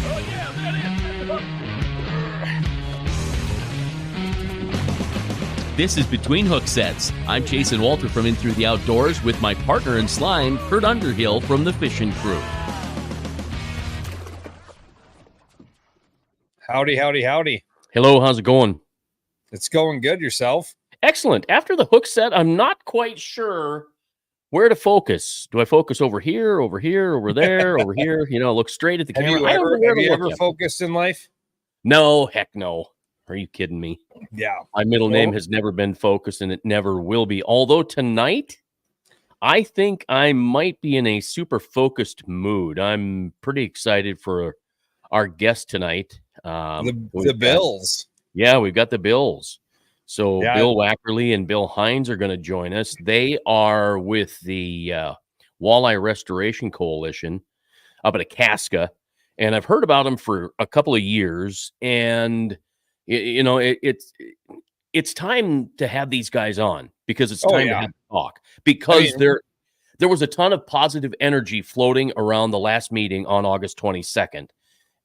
Oh, yeah, that is. This is Between Hook Sets. I'm Jason Walter from In Through the Outdoors with my partner in slime, Kurt Underhill from the Fishing Crew. Howdy, howdy, howdy. Hello, how's it going? It's going good. Yourself? Excellent. After the hook set, I'm not quite sure where to focus. Do I focus over here, over there, over here? You know, look straight at the camera. Have you ever focused in life? No, heck no. Are you kidding me? Yeah. My middle name has never been focused, and it never will be. Although tonight, I think I might be in a super focused mood. I'm pretty excited for our guest tonight. The Bills. Yeah, we've got the Bills. So Yeah. Bill Waeckerle and Bill Hines are going to join us. They are with the Walleye Restoration Coalition up at Akaska, and I've heard about them for a couple of years. And you know, it's time to have these guys on because it's time to have a talk. Because there was a ton of positive energy floating around the last meeting on August 22nd,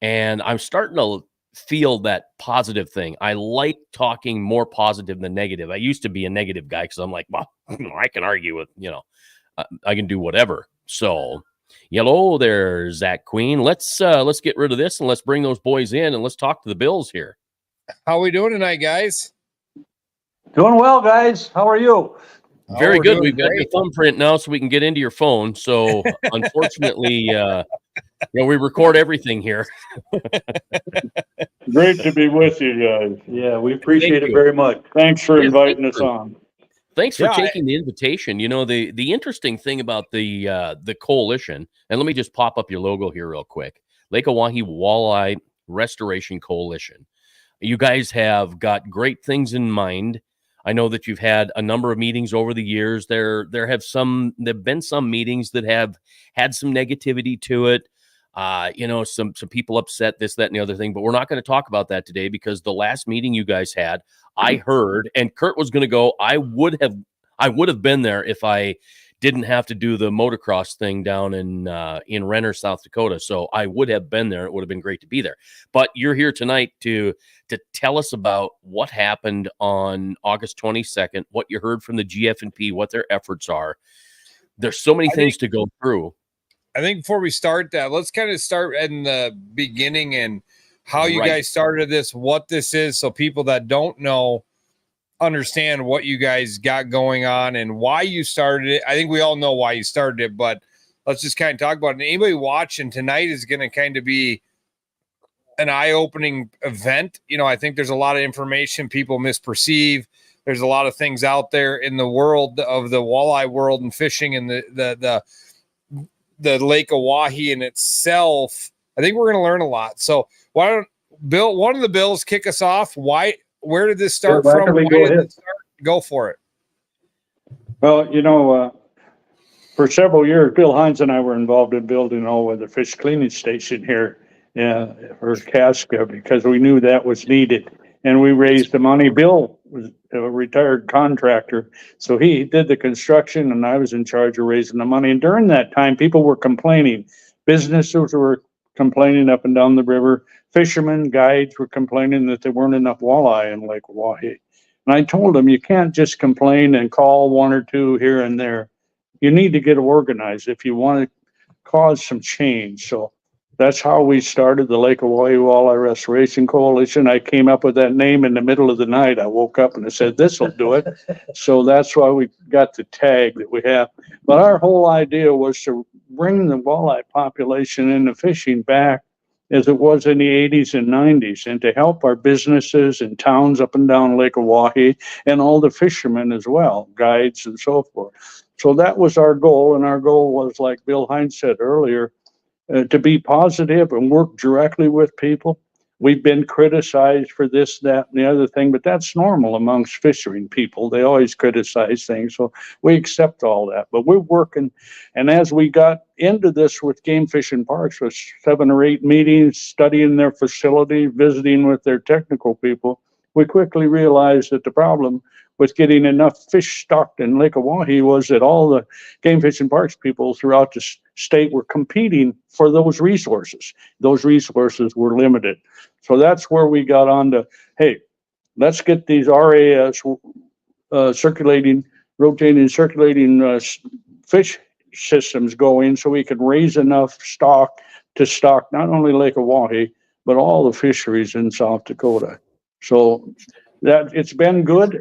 and I'm starting to feel that positive thing. I like talking more positive than negative. I used to be a negative guy because I'm like, well, I can argue with, I can do whatever. So, hello there, Zach Queen. Let's get rid of this and let's bring those boys in and let's talk to the Bills here. How are we doing tonight, guys? Doing well, guys. How are you? Very good. We've got your thumbprint now so we can get into your phone. So unfortunately, we record everything here. Great to be with you guys. Yeah, we appreciate it very much. Thanks for inviting us on. Thanks for taking the invitation. You know, the interesting thing about the coalition, and let me just pop up your logo here real quick. Lake Oahe Walleye Restoration Coalition. You guys have got great things in mind. I know that you've had a number of meetings over the years. There've been some meetings that have had some negativity to it. Some people upset, this, that, and the other thing, but we're not going to talk about that today because the last meeting you guys had, I heard, and Kurt was going to go, I would have been there if I didn't have to do the motocross thing down in Renner, South Dakota. So I would have been there. It would have been great to be there. But you're here tonight to tell us about what happened on August 22nd, what you heard from the GF&P, what their efforts are. There's so many things to go through. I think before we start that, let's kind of start in the beginning and how you guys started this, what this is, so people that don't know understand what you guys got going on and why you started it. I think we all know why you started it, but let's just kind of talk about it. And anybody watching tonight is going to kind of be an eye-opening event. You know, I think there's a lot of information people misperceive. There's a lot of things out there in the world of the walleye world and fishing and the Lake Oahe in itself. I think we're going to learn a lot. So why don't Bill, one of the Bills, kick us off? Where did this start from? Why did it start? Go for it. Well, for several years, Bill Hines and I were involved in building the fish cleaning station here for Casca because we knew that was needed. And we raised the money. Bill was a retired contractor, so he did the construction, and I was in charge of raising the money. And during that time, people were complaining. Businesses were complaining up and down the river. Fishermen, guides were complaining that there weren't enough walleye in Lake Oahe. And I told them, you can't just complain and call one or two here and there. You need to get organized if you want to cause some change. So that's how we started the Lake Oahe Walleye Restoration Coalition. I came up with that name in the middle of the night. I woke up and I said, this will do it. So that's why we got the tag that we have. But our whole idea was to bring the walleye population into fishing back as it was in the 80s and 90s, and to help our businesses and towns up and down Lake Oahe and all the fishermen as well, guides and so forth. So that was our goal, and our goal was, like Bill Hines said earlier, to be positive and work directly with people. We've been criticized for this, that, and the other thing, but that's normal amongst fishing people. They always criticize things, so we accept all that. But we're working, and as we got into this with Game Fish and Parks, with 7 or 8 meetings, studying their facility, visiting with their technical people, we quickly realized that the problem with getting enough fish stocked in Lake Oahe was that all the game fish and parks people throughout the state were competing for those resources. Those resources were limited. So that's where we got on to, hey, let's get these RAS rotating circulating fish systems going so we can raise enough stock to stock not only Lake Oahe, but all the fisheries in South Dakota. So that it's been good.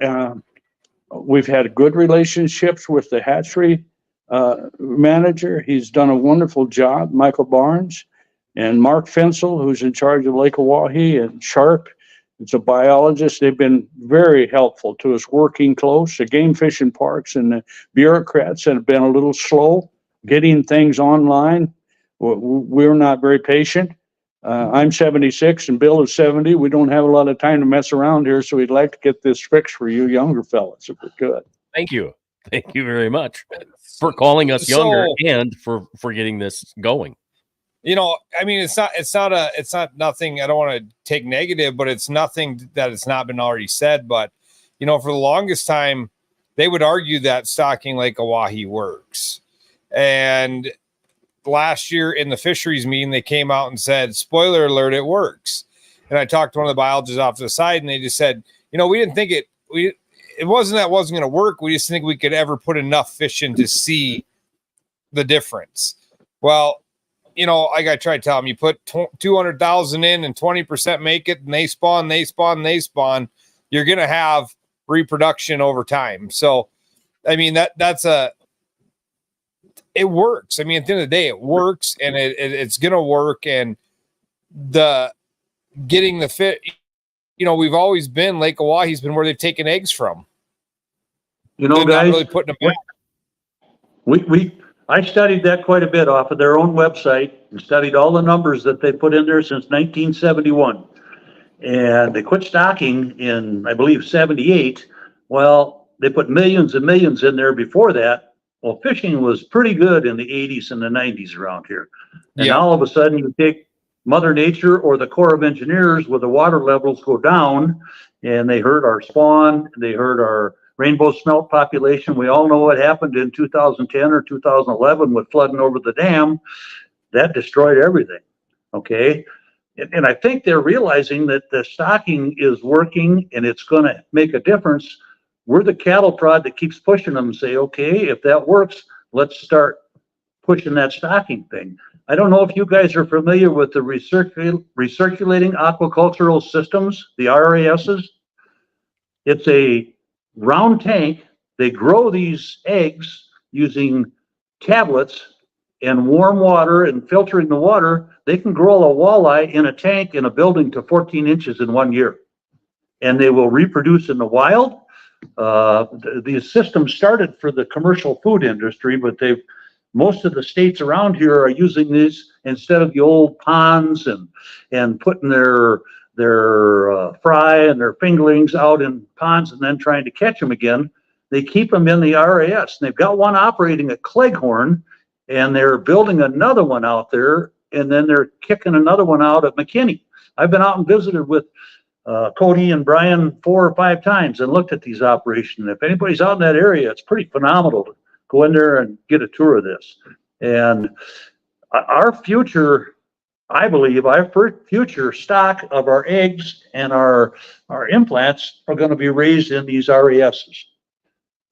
We've had good relationships with the hatchery manager. He's done a wonderful job, Michael Barnes, and Mark Fensel, who's in charge of Lake Oahe, and Sharp. It's a biologist. They've been very helpful to us, working close. The game fish and parks and the bureaucrats have been a little slow getting things online. We're not very patient. I'm 76 and Bill is 70. We don't have a lot of time to mess around here, so we'd like to get this fixed for you younger fellas if we could. Thank you. Thank you very much for calling us younger and for getting this going. You know, I mean, it's not nothing. I don't want to take negative, but it's nothing that it's not been already said. But, you know, for the longest time, they would argue that stocking Lake Oahe works. And last year in the fisheries meeting, they came out and said, spoiler alert, it works. And I talked to one of the biologists off to the side, and they just said, you know, we didn't think it wasn't that it wasn't going to work. We just think we could ever put enough fish in to see the difference. Well, you know, like I tried to tell them, you put 200,000 in and 20% make it, and they spawn, you're going to have reproduction over time. So, I mean, it works. I mean, at the end of the day, it works, and it's going to work. And getting the fit, you know, we've always been, Lake Oahe's been where they've taken eggs from. You know, they're guys, not really putting them back. I studied that quite a bit off of their own website and studied all the numbers that they put in there since 1971. And they quit stocking in, I believe, 78. Well, they put millions and millions in there before that. Well, fishing was pretty good in the 80s and the 90s around here. And now all of a sudden you take Mother Nature or the Corps of Engineers where the water levels go down, and they hurt our spawn, they hurt our rainbow smelt population. We all know what happened in 2010 or 2011 with flooding over the dam. That destroyed everything. Okay. And I think they're realizing that the stocking is working and it's going to make a difference. We're the cattle prod that keeps pushing them and say, okay, if that works, let's start pushing that stocking thing. I don't know if you guys are familiar with the recirculating aquacultural systems, the RASs. It's a round tank. They grow these eggs using tablets and warm water and filtering the water. They can grow a walleye in a tank in a building to 14 inches in 1 year. And they will reproduce in the wild. The system started for the commercial food industry, but most of the states around here are using these instead of the old ponds and putting their fry and their fingerlings out in ponds and then trying to catch them again. They keep them in the RAS. And they've got one operating at Cleghorn, and they're building another one out there, and then they're kicking another one out at McKinney. I've been out and visited with Cody and Brian 4 or 5 times and looked at these operations. If anybody's out in that area, it's pretty phenomenal to go in there and get a tour of this. And our future, I believe, our future stock of our eggs and our implants are going to be raised in these RASs.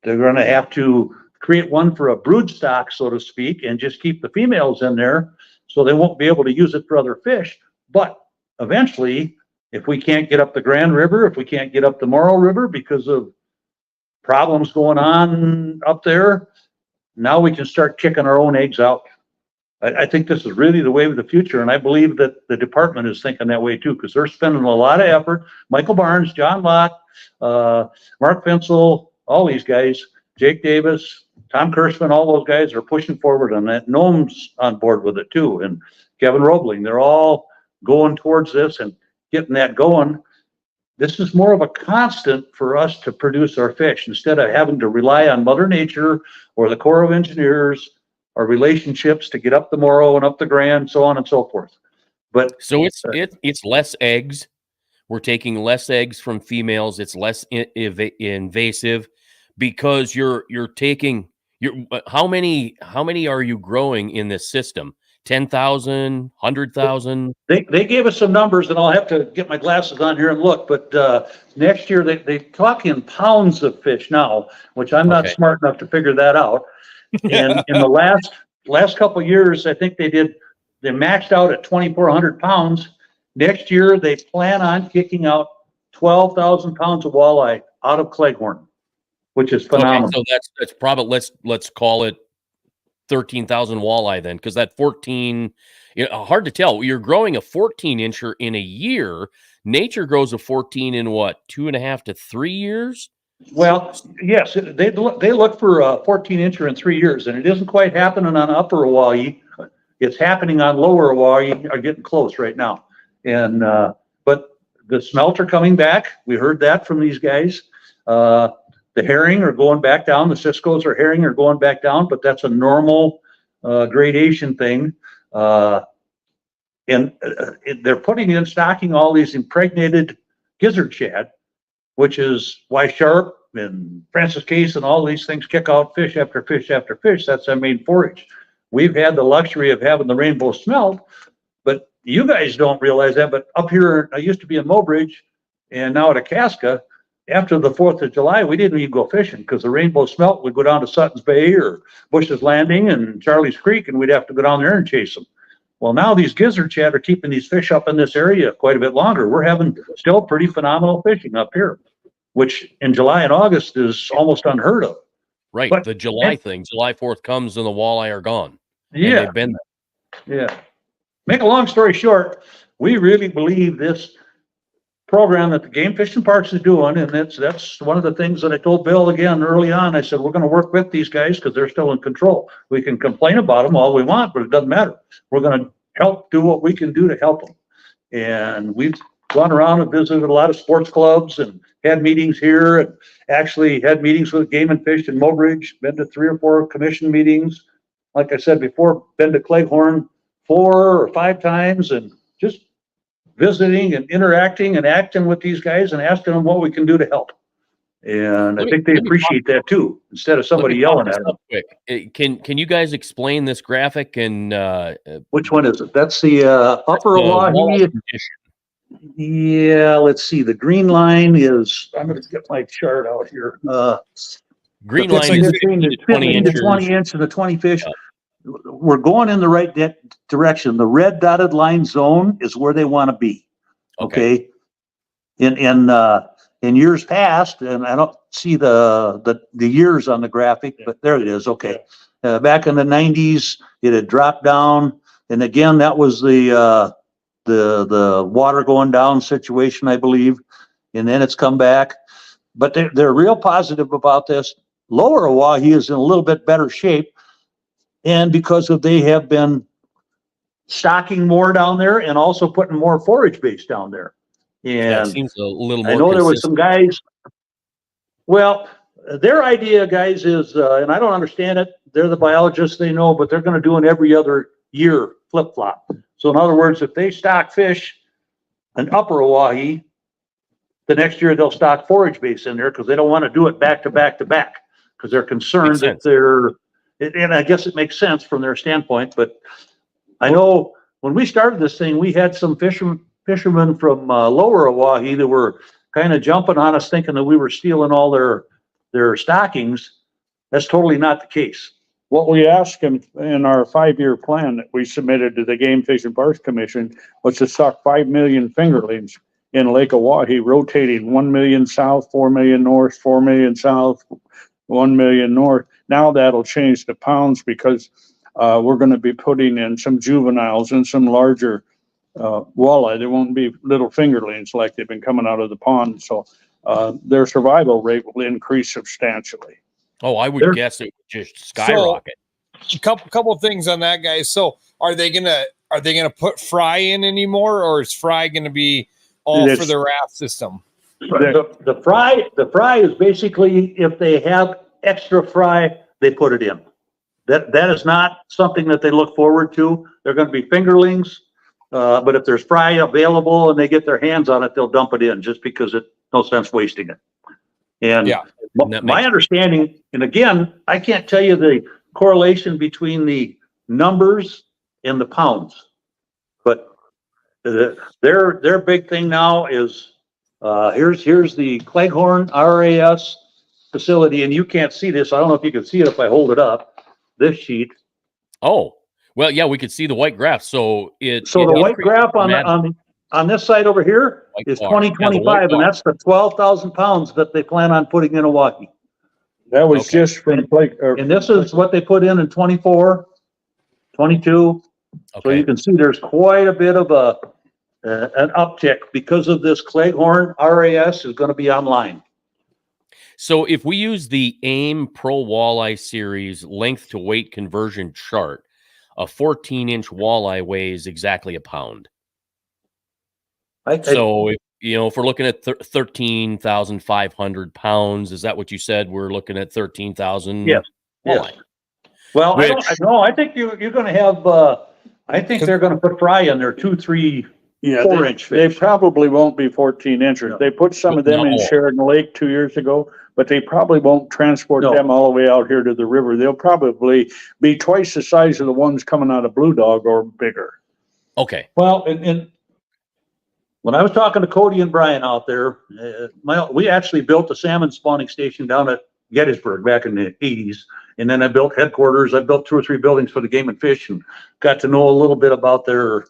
They're going to have to create one for a brood stock, so to speak, and just keep the females in there so they won't be able to use it for other fish. But eventually, if we can't get up the Grand River, if we can't get up the Morrow River because of problems going on up there, now we can start kicking our own eggs out. I think this is really the way of the future, and I believe that the department is thinking that way too, because they're spending a lot of effort. Michael Barnes, John Locke, Mark Fensel, all these guys, Jake Davis, Tom Kirschman, all those guys are pushing forward on that. Noam's on board with it too, and Kevin Roebling. They're all going towards this and getting that going. This is more of a constant for us to produce our fish instead of having to rely on Mother Nature or the Corps of Engineers or relationships to get up the Morrow and up the Grand, so on and so forth. But so it's less eggs We're taking less eggs from females. It's less invasive because you're taking how many are you growing in this system? 10,000, 100,000? They gave us some numbers, and I'll have to get my glasses on here and look, but next year they talk in pounds of fish now, which I'm not Okay. smart enough to figure that out. And in the last couple of years, I think they maxed out at 2,400 pounds. Next year, they plan on kicking out 12,000 pounds of walleye out of Cleghorn, which is phenomenal. Okay, so that's probably, let's call it 13,000 walleye then, because that 14, hard to tell. You're growing a 14-incher in a year. Nature grows a 14 in what, 2.5 to 3 years? Well, yes, they look for a 14-incher in 3 years, and it isn't quite happening on upper Oahe. It's happening on lower Oahe, are getting close right now. And but the smelt are coming back. We heard that from these guys. The herring are going back down. The Cisco's or herring are going back down, but that's a normal gradation thing. And they're putting in stocking all these impregnated gizzard shad, which is why Sharp and Francis Case and all these things kick out fish after fish after fish. That's their main forage. We've had the luxury of having the rainbow smelt, but you guys don't realize that. But up here, I used to be in Mobridge, and now at Akaska, after the 4th of July, we didn't even go fishing because the rainbow smelt would go down to Sutton's Bay or Bush's Landing and Charlie's Creek, and we'd have to go down there and chase them. Well, now these gizzard shad are keeping these fish up in this area quite a bit longer. We're having still pretty phenomenal fishing up here, which in July and August is almost unheard of. Right. But the July thing, July 4th comes and the walleye are gone. Yeah. They've been there. Yeah. Make a long story short, we really believe this program that the game fishing parks is doing, and that's one of the things that I told Bill again early on. I said, we're going to work with these guys because they're still in control. We can complain about them all we want, but it doesn't matter. We're going to help do what we can do to help them. And we've gone around and visited a lot of sports clubs and had meetings here, and actually had meetings with Game and Fish in Mobridge, been to 3 or 4 commission meetings. Like I said before, been to Cleghorn 4 or 5 times, and just visiting and interacting and acting with these guys and asking them what we can do to help. And I think they appreciate that too, instead of somebody yelling at them. Quick. Can you guys explain this graphic? And which one is it? That's the upper Oahe. Yeah, let's see. The green line is, I'm going to get my chart out here. Green line is between the 20 inches. The 20 inch and the 20 fish. We're going in the right direction. The red dotted line zone is where they want to be. Okay. In years past, and I don't see the years on the graphic, but there it is. Okay. Back in the 90s, it had dropped down, and again, that was the water going down situation, I believe, and then it's come back. But they're real positive about this. Lower Oahe is in a little bit better shape, and because they have been stocking more down there and also putting more forage base down there. And that seems a little more I know there was some guys. Well, their idea, guys, is, and I don't understand it. They're the biologists, they know, but they're going to do an every other year flip flop. So in other words, if they stock fish in upper Oahe, the next year they'll stock forage base in there because they don't want to do it back to back to back because they're concerned that and I guess it makes sense from their standpoint. But I know when we started this thing, we had some fishermen from lower Oahe that were kind of jumping on us thinking that we were stealing all their stockings. That's totally not the case. What we asked them in our 5-year plan that we submitted to the Game Fish and Parks Commission was to stock 5 million fingerlings in Lake Oahe, rotating 1 million south, 4 million north, 4 million south, 1 million north. Now that'll change to pounds because we're going to be putting in some juveniles and some larger walleye. There won't be little fingerlings like they've been coming out of the pond. So their survival rate will increase substantially. Oh, I would guess it would just skyrocket. So, couple of things on that, guys. So are they gonna put fry in anymore, or is fry gonna be all for the raft system? The fry is basically if they have extra fry, they put it in. That is not something that they look forward to. They're going to be fingerlings. But if there's fry available and they get their hands on it, they'll dump it in just because it's no sense wasting it. And Yeah. my understanding, and again, I can't tell you the correlation between the numbers and the pounds, but their big thing now is here's the Cleghorn RAS facility, and you can't see this. I don't know if you can see it if I hold it up. This sheet. Oh, well, yeah, we could see the white graph. So the white graph on this side over here is 2025, and that's the 12,000 pounds that they plan on putting in Oahe. That was just from and this is what they put in 24, 22. So you can see there's quite a bit of an uptick because of this Cleghorn RAS is going to be online. So if we use the AIM Pro Walleye Series length to weight conversion chart, a 14-inch walleye weighs exactly a pound. So if we're looking at 13,500 pounds, is that what you said? We're looking at 13,000. Yes. Walleye. Well, I think you're going to have. I think they're going to put fry in there 2, 3, 4-inch fish. They probably won't be 14 inches. They put some of them in Sheridan Lake 2 years ago, but they probably won't transport them all the way out here to the river. They'll probably be twice the size of the ones coming out of Blue Dog or bigger. Okay. Well, and when I was talking to Cody and Brian out there, we actually built a salmon spawning station down at Gettysburg back in the 80s. And then I built headquarters. I built 2 or 3 buildings for the Game and Fish and got to know a little bit about their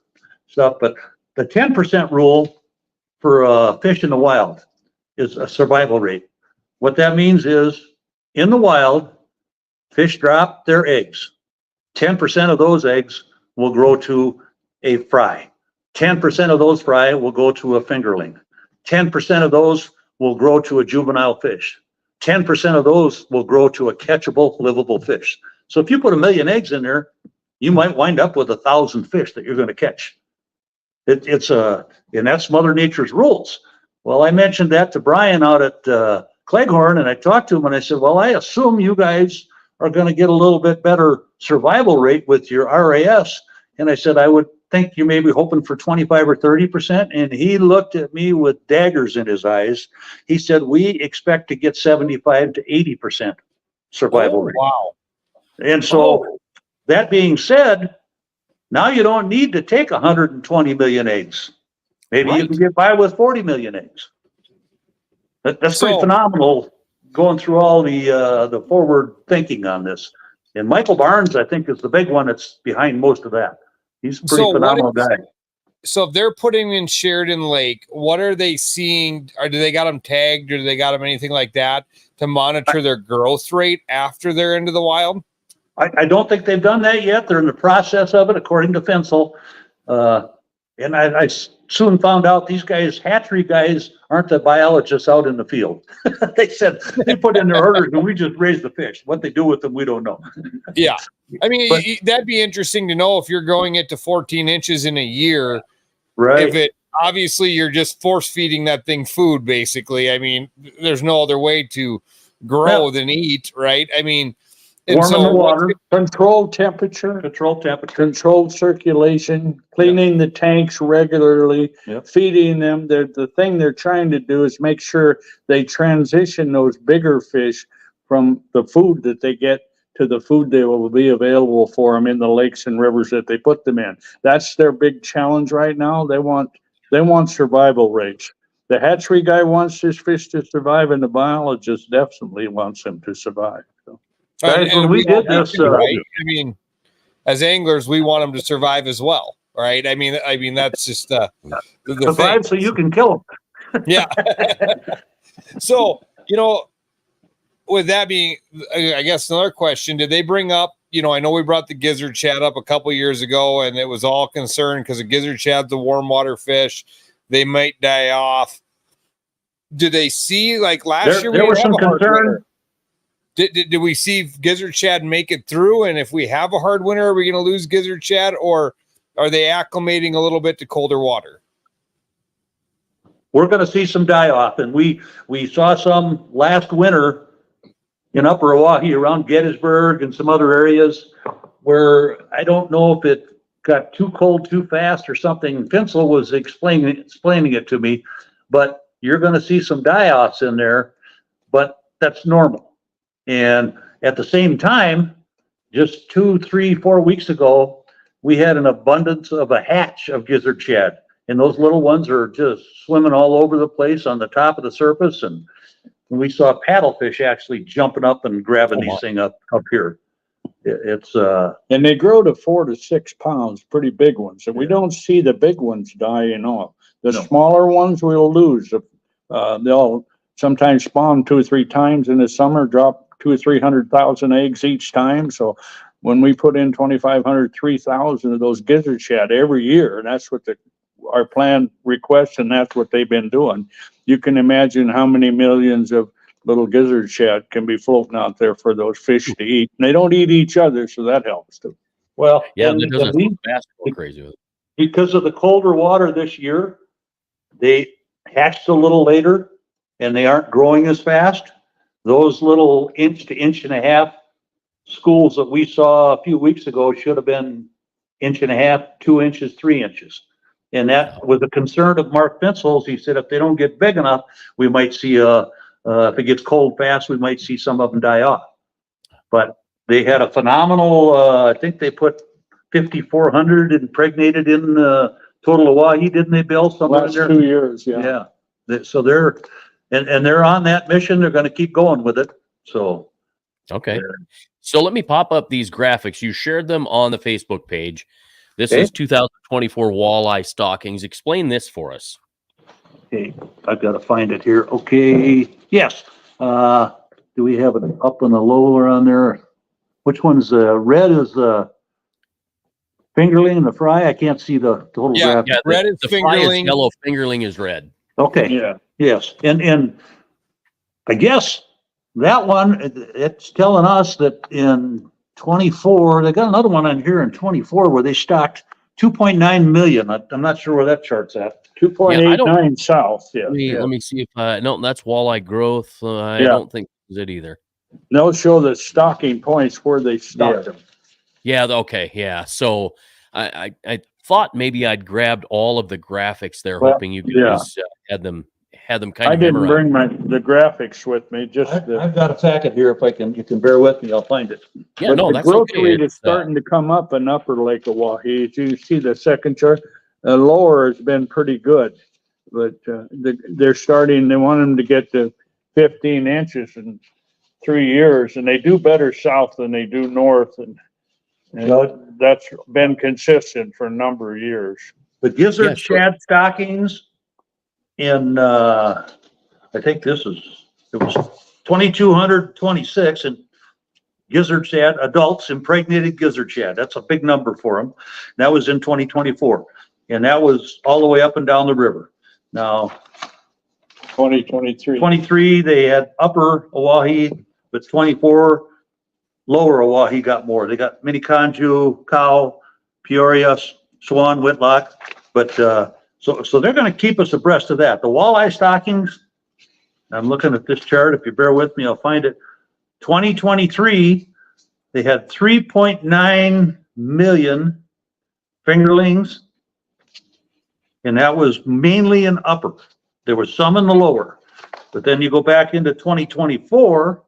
stuff. But the 10% rule for fish in the wild is a survival rate. What that means is in the wild, fish drop their eggs. 10% of those eggs will grow to a fry. 10% of those fry will go to a fingerling. 10% of those will grow to a juvenile fish. 10% of those will grow to a catchable, livable fish. So if you put 1 million eggs in there, you might wind up with 1,000 fish that you're going to catch. And that's Mother Nature's rules. Well, I mentioned that to Brian out at Cleghorn, and I talked to him and I said, well, I assume you guys are going to get a little bit better survival rate with your RAS. And I said, I would think you may be hoping for 25 or 30%. And he looked at me with daggers in his eyes. He said, we expect to get 75 to 80% survival rate. Wow. And so that being said, now you don't need to take 120 million eggs. Maybe you can get by with 40 million eggs. That's pretty phenomenal going through all the forward thinking on this. And Michael Barnes, I think, is the big one that's behind most of that. He's a pretty phenomenal guy. So if they're putting in Sheridan Lake, what are they seeing? Or do they got them tagged, or do they got them anything like that to monitor their growth rate after they're into the wild? I don't think they've done that yet. They're in the process of it, according to Fensel. And I soon found out these guys, hatchery guys, aren't the biologists out in the field. They said they put in their orders and we just raise the fish. What they do with them, we don't know. Yeah. I mean, that'd be interesting to know if you're going it to 14 inches in a year. Right. If it, obviously you're just force feeding that thing food, basically. I mean, there's no other way to grow than eat, right? I mean, warming the water, control temperature, control circulation, cleaning the tanks regularly, feeding them. The thing they're trying to do is make sure they transition those bigger fish from the food that they get to the food that will be available for them in the lakes and rivers that they put them in. That's their big challenge right now. They want survival rates. The hatchery guy wants his fish to survive, and the biologist definitely wants them to survive. So. And we did this, right? I mean, as anglers, we want them to survive as well, right? I mean, that's just the survive thing. So you can kill them. Yeah. So, with that being, I guess another question: did they bring up? I know we brought the gizzard shad up a couple years ago, and it was all concerned because the gizzard shad's a warm water fish; they might die off. Do they see like last year? There was some concern. Did we see gizzard shad make it through? And if we have a hard winter, are we going to lose gizzard shad, or are they acclimating a little bit to colder water? We're going to see some die off, and we saw some last winter in Upper Oahe around Gettysburg and some other areas where I don't know if it got too cold too fast or something. Finsel was explaining it to me, but you're going to see some die-offs in there, but that's normal. And at the same time, just 2, 3, 4 weeks ago, we had an abundance of a hatch of gizzard shad. And those little ones are just swimming all over the place on the top of the surface. And we saw paddlefish actually jumping up and grabbing these things up here. It's and they grow to 4 to 6 pounds, pretty big ones. And we don't see the big ones dying off. The smaller ones we'll lose. They'll sometimes spawn 2 or 3 times in the summer, drop 200,000 or 300,000 eggs each time. So when we put in 2,500, 3,000 of those gizzard shad every year, and that's what our plan requests, and that's what they've been doing. You can imagine how many millions of little gizzard shad can be floating out there for those fish to eat. And they don't eat each other, so that helps too. Well, yeah, that doesn't go crazy with it. Because of the colder water this year, they hatched a little later and they aren't growing as fast. Those little 1 to 1.5 inch schools that we saw a few weeks ago should have been 1.5 inches, 2 inches, 3 inches. And that was a concern of Mark Finsel's. He said, if they don't get big enough, we might see if it gets cold fast, we might see some of them die off. But they had a phenomenal, I think they put 5,400 impregnated in total Oahe, didn't they, Bill? Last 2 years, yeah. Yeah. So they're on that mission. They're going to keep going with it. So. Okay. So let me pop up these graphics. You shared them on the Facebook page. This is 2024 walleye stockings. Explain this for us. Okay, I've got to find it here. Okay, yes. Do we have it up on the lower on there? Which one's red is fingerling and the fry? I can't see the total graphic. Yeah, red is the fry is fingerling. yellow, fingerling is red. Okay. Yeah. Yes, and I guess that one, it's telling us that in 24, they got another one on here in 24 where they stocked 2.9 million. I'm not sure where that chart's at. 2.89 south. Yeah. Let me see if no, that's walleye growth. I don't think is it either. They'll show the stocking points where they stocked them. Yeah. Okay. Yeah. So I thought maybe I'd grabbed all of the graphics there, hoping you guys had them kind of. I didn't bring the graphics with me. I've got a packet here. If you can bear with me, I'll find it. Yeah, no, that's growth okay. rate is starting to come up in Upper Lake Oahe. As you see the second chart, lower has been pretty good, but they're starting. They want them to get to 15 inches in 3 years, and they do better south than they do north, and that's been consistent for a number of years. The gizzard shad stockings in I think it was 2,226 and gizzard shad adults, impregnated gizzard shad. That's a big number for them. That was in 2024, and that was all the way up and down the river. Now 23 they had upper Oahe, but 24 lower Oahe got more. They got Minneconjou, Cow, Peoria, Swan, Whitlock, but so they're going to keep us abreast of that. The walleye stockings, I'm looking at this chart. If you bear with me, I'll find it. 2023, they had 3.9 million fingerlings, and that was mainly in upper. There was some in the lower, but then you go back into 2024,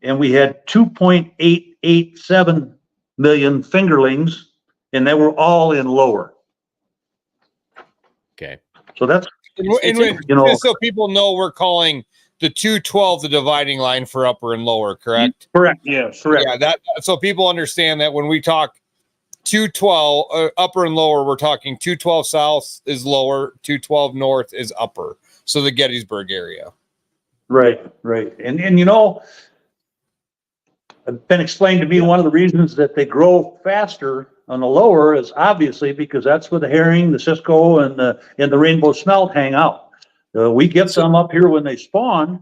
and we had 2.887 million fingerlings, and they were all in lower. Okay. So that's, just so people know, we're calling the 212 the dividing line for upper and lower, correct? Correct. Yes, correct. Yeah, that so people understand that when we talk 212 upper and lower, we're talking 212 south is lower, 212 north is upper. So the Gettysburg area. Right. And it's been explained to me one of the reasons that they grow faster on the lower is obviously because that's where the herring, the Cisco, and the rainbow smelt hang out. We get some up here when they spawn,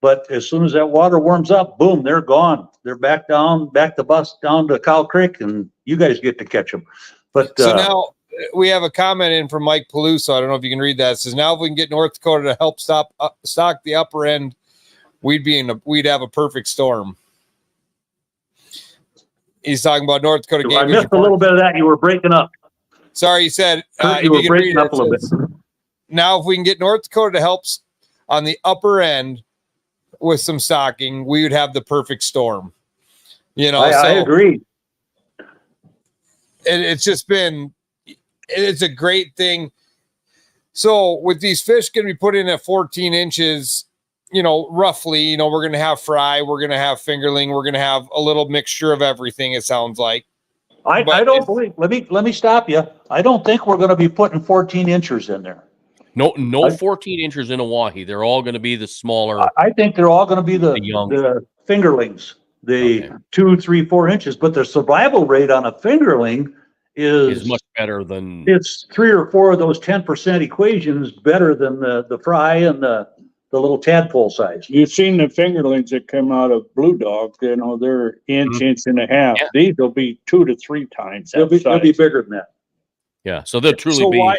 but as soon as that water warms up, boom, they're gone. They're back the bus down to Cow Creek, and you guys get to catch them. But so now we have a comment in from Mike Peluso. I don't know if you can read that. It says, now if we can get North Dakota to help stock the upper end, we'd have a perfect storm. He's talking about North Dakota I Game. missed a little bit of that. You were breaking up. Sorry, he said. Kurt, you were breaking up a little bit. Now, if we can get North Dakota to help on the upper end with some stocking, we would have the perfect storm. You know, I agree. It's just been, it's a great thing. So with these fish going to be put in at 14 inches, you know, roughly, you know, we're going to have fry, we're going to have fingerling, we're going to have a little mixture of everything, it sounds like. I don't believe, let me stop you. I don't think we're going to be putting 14 inches in there. No 14 inches in Oahe. They're all going to be the smaller. I think they're all going to be the fingerlings, Okay. 2, 3, 4 inches, but the survival rate on a fingerling is much better than it's 3 or 4 of those 10% equations better than the fry and the little tadpole size. You've seen the fingerlings that come out of Blue Dog, you know, they're inch and a half. Yeah. Theyese will be 2 to 3 times. They'll be bigger than that. Yeah, so they'll truly So be. why,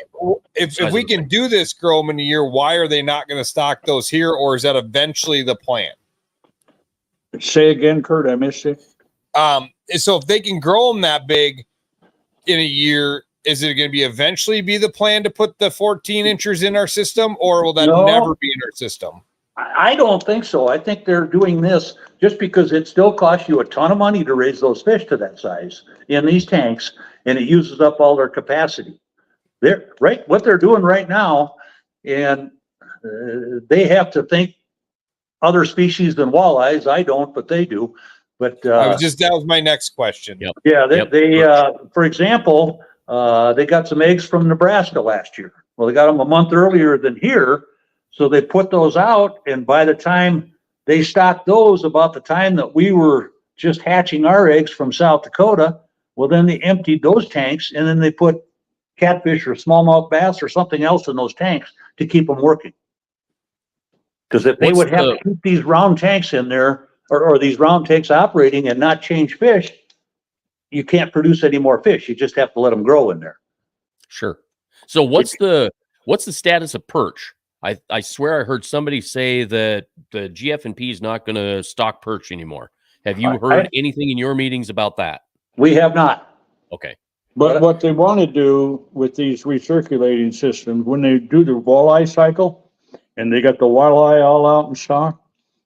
if we can do this, grow them in a year, why are they not going to stock those here, or is that eventually the plan? Say again, Kurt, I missed it. So if they can grow them that big in a year, is it going to be eventually be the plan to put the 14 inchers in our system, or will that never be in our system? I don't think so. I think they're doing this just because it still costs you a ton of money to raise those fish to that size in these tanks, and it uses up all their capacity. They're right, what they're doing right now, and they have to think other species than walleyes. I don't, but they do. But that was my next question. Yep. Yeah, they for example, they got some eggs from Nebraska last year. Well, they got them a month earlier than here, so they put those out, and by the time they stocked those, about the time that we were just hatching our eggs from South Dakota, well, then they emptied those tanks, and then they put catfish or smallmouth bass or something else in those tanks to keep them working. Because if they would have to keep these round tanks in there, or these round tanks operating and not change fish, you can't produce any more fish. You just have to let them grow in there. Sure. So what's the status of perch? I swear I heard somebody say that the GF&P is not going to stock perch anymore. Have you heard anything in your meetings about that? We have not. Okay. But what they want to do with these recirculating systems, when they do the walleye cycle and they got the walleye all out in stock,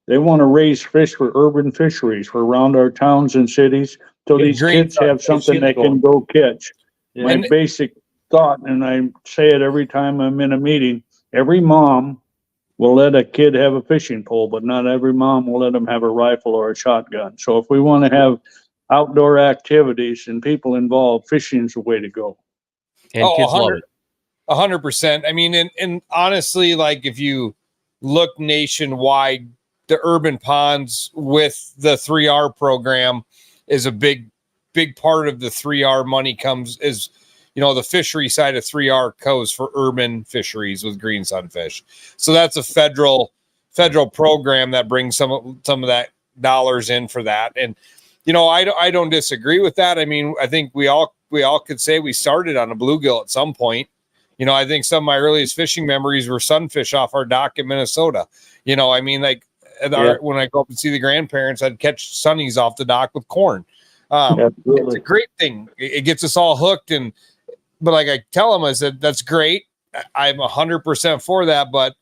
they want to raise fish for urban fisheries for around our towns and cities, so these kids have something they can go catch. My basic thought, and I say it every time I'm in a meeting, every mom will let a kid have a fishing pole, but not every mom will let them have a rifle or a shotgun. So if we want to have outdoor activities and people involved, fishing's the way to go. And kids love it. 100%. I mean, and honestly, like if you look nationwide, the urban ponds with the 3R program is a big part of the 3R money comes is, you know, the fishery side of 3R goes for urban fisheries with green sunfish. So that's a federal program that brings some of that dollars in for that. And, you know, I don't disagree with that. I mean, I think we all could say we started on a bluegill at some point. You know, I think some of my earliest fishing memories were sunfish off our dock in Minnesota. You know, I mean, like when I go up and see the grandparents, I'd catch sunnies off the dock with corn. It's a great thing. It gets us all hooked. But like I tell them, I said, that's great. I'm 100% for that, but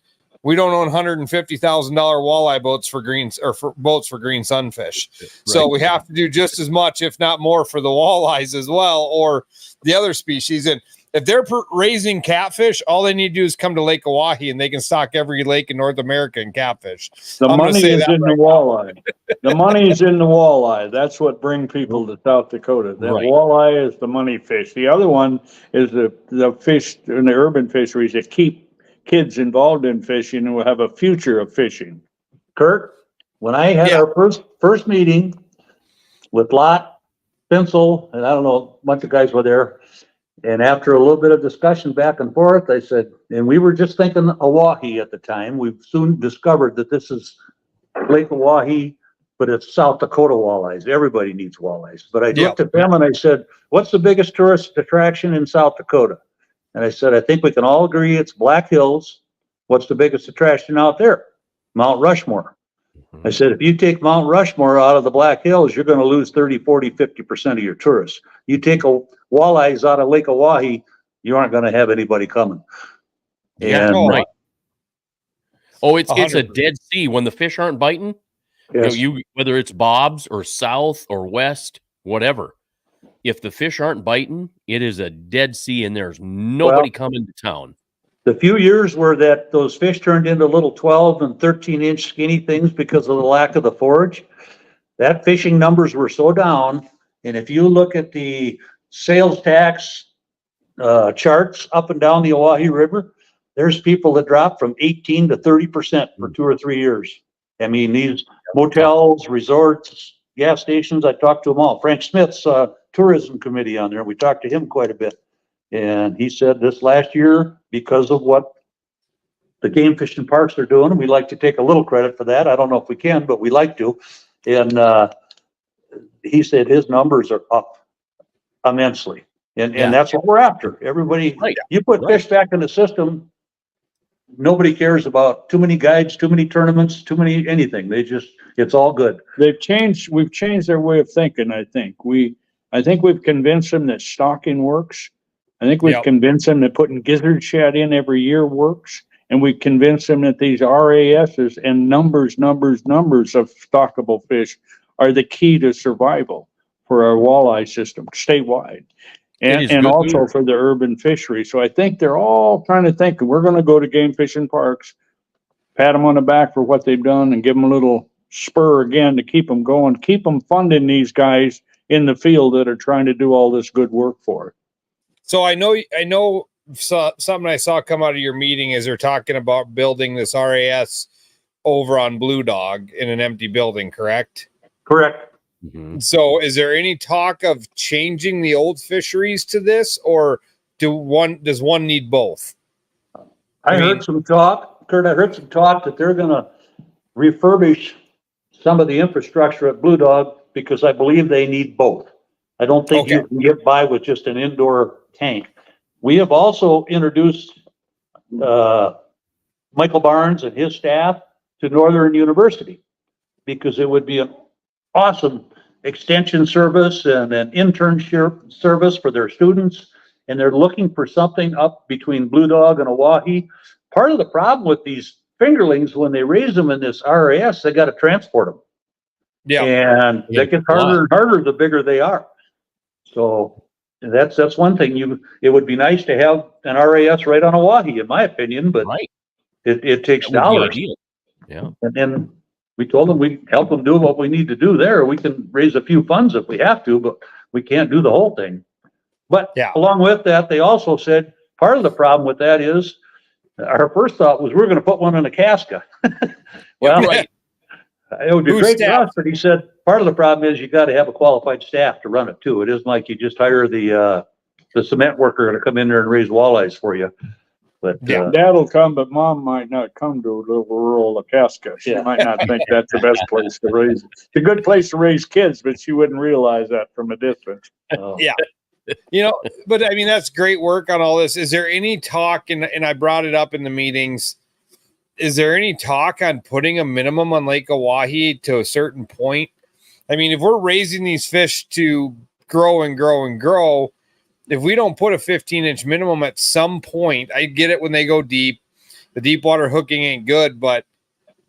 we don't own $150,000 walleye boats for boats for green sunfish. Right. So we have to do just as much, if not more, for the walleyes as well, or the other species. And if they're raising catfish, all they need to do is come to Lake Oahe, and they can stock every lake in North America in catfish. The money is in the walleye. The money is in the walleye. That's what brings people to South Dakota. That walleye is the money fish. The other one is the fish in the urban fisheries that keep kids involved in fishing and will have a future of fishing. Kurt, when I had our first meeting with Lot, Pencil, and I don't know, a bunch of guys were there. And after a little bit of discussion back and forth, I said, and we were just thinking Oahe at the time. We've soon discovered that this is Lake Oahe, but it's South Dakota walleyes. Everybody needs walleyes. But I looked at them and I said, what's the biggest tourist attraction in South Dakota? And I said, I think we can all agree it's Black Hills. What's the biggest attraction out there? Mount Rushmore. I said, if you take Mount Rushmore out of the Black Hills, you're going to lose 30, 40, 50% of your tourists. You take walleyes out of Lake Oahe, you aren't going to have anybody coming. Yeah, And, right. Oh, it's a 100%. dead sea when the fish aren't biting. yes. Whether it's bobs or south or west, whatever. If the fish aren't biting, it is a dead sea, and there's nobody coming to town. The few years where those fish turned into little 12 and 13-inch skinny things because of the lack of the forage, that fishing numbers were so down. And if you look at the sales tax charts up and down the Oahe River, there's people that dropped from 18 to 30% for 2 or 3 years. I mean, these motels, resorts, gas stations, I talked to them all. Frank Smith's tourism committee on there, we talked to him quite a bit. And he said this last year, because of what the game fishing parks are doing, and we like to take a little credit for that. I don't know if we can, but we like to. And he said his numbers are up immensely. And that's what we're after. Everybody, you put fish back in the system, nobody cares about too many guides, too many tournaments, too many anything. It's all good. We've changed their way of thinking, I think. I think we've convinced them that stocking works. I think we've convinced them that putting gizzard shad in every year works. And we've convinced them that these RASs and numbers of stockable fish are the key to survival for our walleye system statewide. And also for the urban fishery. So I think they're all trying to think, we're going to go to game fishing parks, pat them on the back for what they've done, and give them a little spur again to keep them going, keep them funding these guys in the field that are trying to do all this good work for it. So I know something I saw come out of your meeting is they're talking about building this RAS over on Blue Dog in an empty building, correct? Correct. Mm-hmm. So is there any talk of changing the old fisheries to this, or does one need both? I heard some talk, Kurt, that they're going to refurbish some of the infrastructure at Blue Dog because I believe they need both. I don't think you can get by with just an indoor tank. We have also introduced Michael Barnes and his staff to Northern University because it would be an awesome extension service and an internship service for their students. And they're looking for something up between Blue Dog and Oahe. Part of the problem with these fingerlings, when they raise them in this RAS, they got to transport them. Yeah. And they get harder and harder the bigger they are. So that's one thing. It would be nice to have an RAS right on Oahe, in my opinion, but it takes dollars. Yeah. And then we told them we'd help them do what we need to do there. We can raise a few funds if we have to, but we can't do the whole thing. But along with that, they also said part of the problem with that is our first thought was we're going to put one in a casca. Well, it would be great for us, but he said part of the problem is you got to have a qualified staff to run it too. It isn't like you just hire the cement worker to come in there and raise walleyes for you. But that'll come, but Mom might not come to a little rural Alaska. She might not think that's the best place to raise. It's a good place to raise kids, but she wouldn't realize that from a distance. Yeah. But I mean, that's great work on all this. Is there any talk, and I brought it up in the meetings, is there any talk on putting a minimum on Lake Oahe to a certain point? I mean, if we're raising these fish to grow and grow and grow, if we don't put a 15-inch minimum at some point, I get it when they go deep. The deep water hooking ain't good, but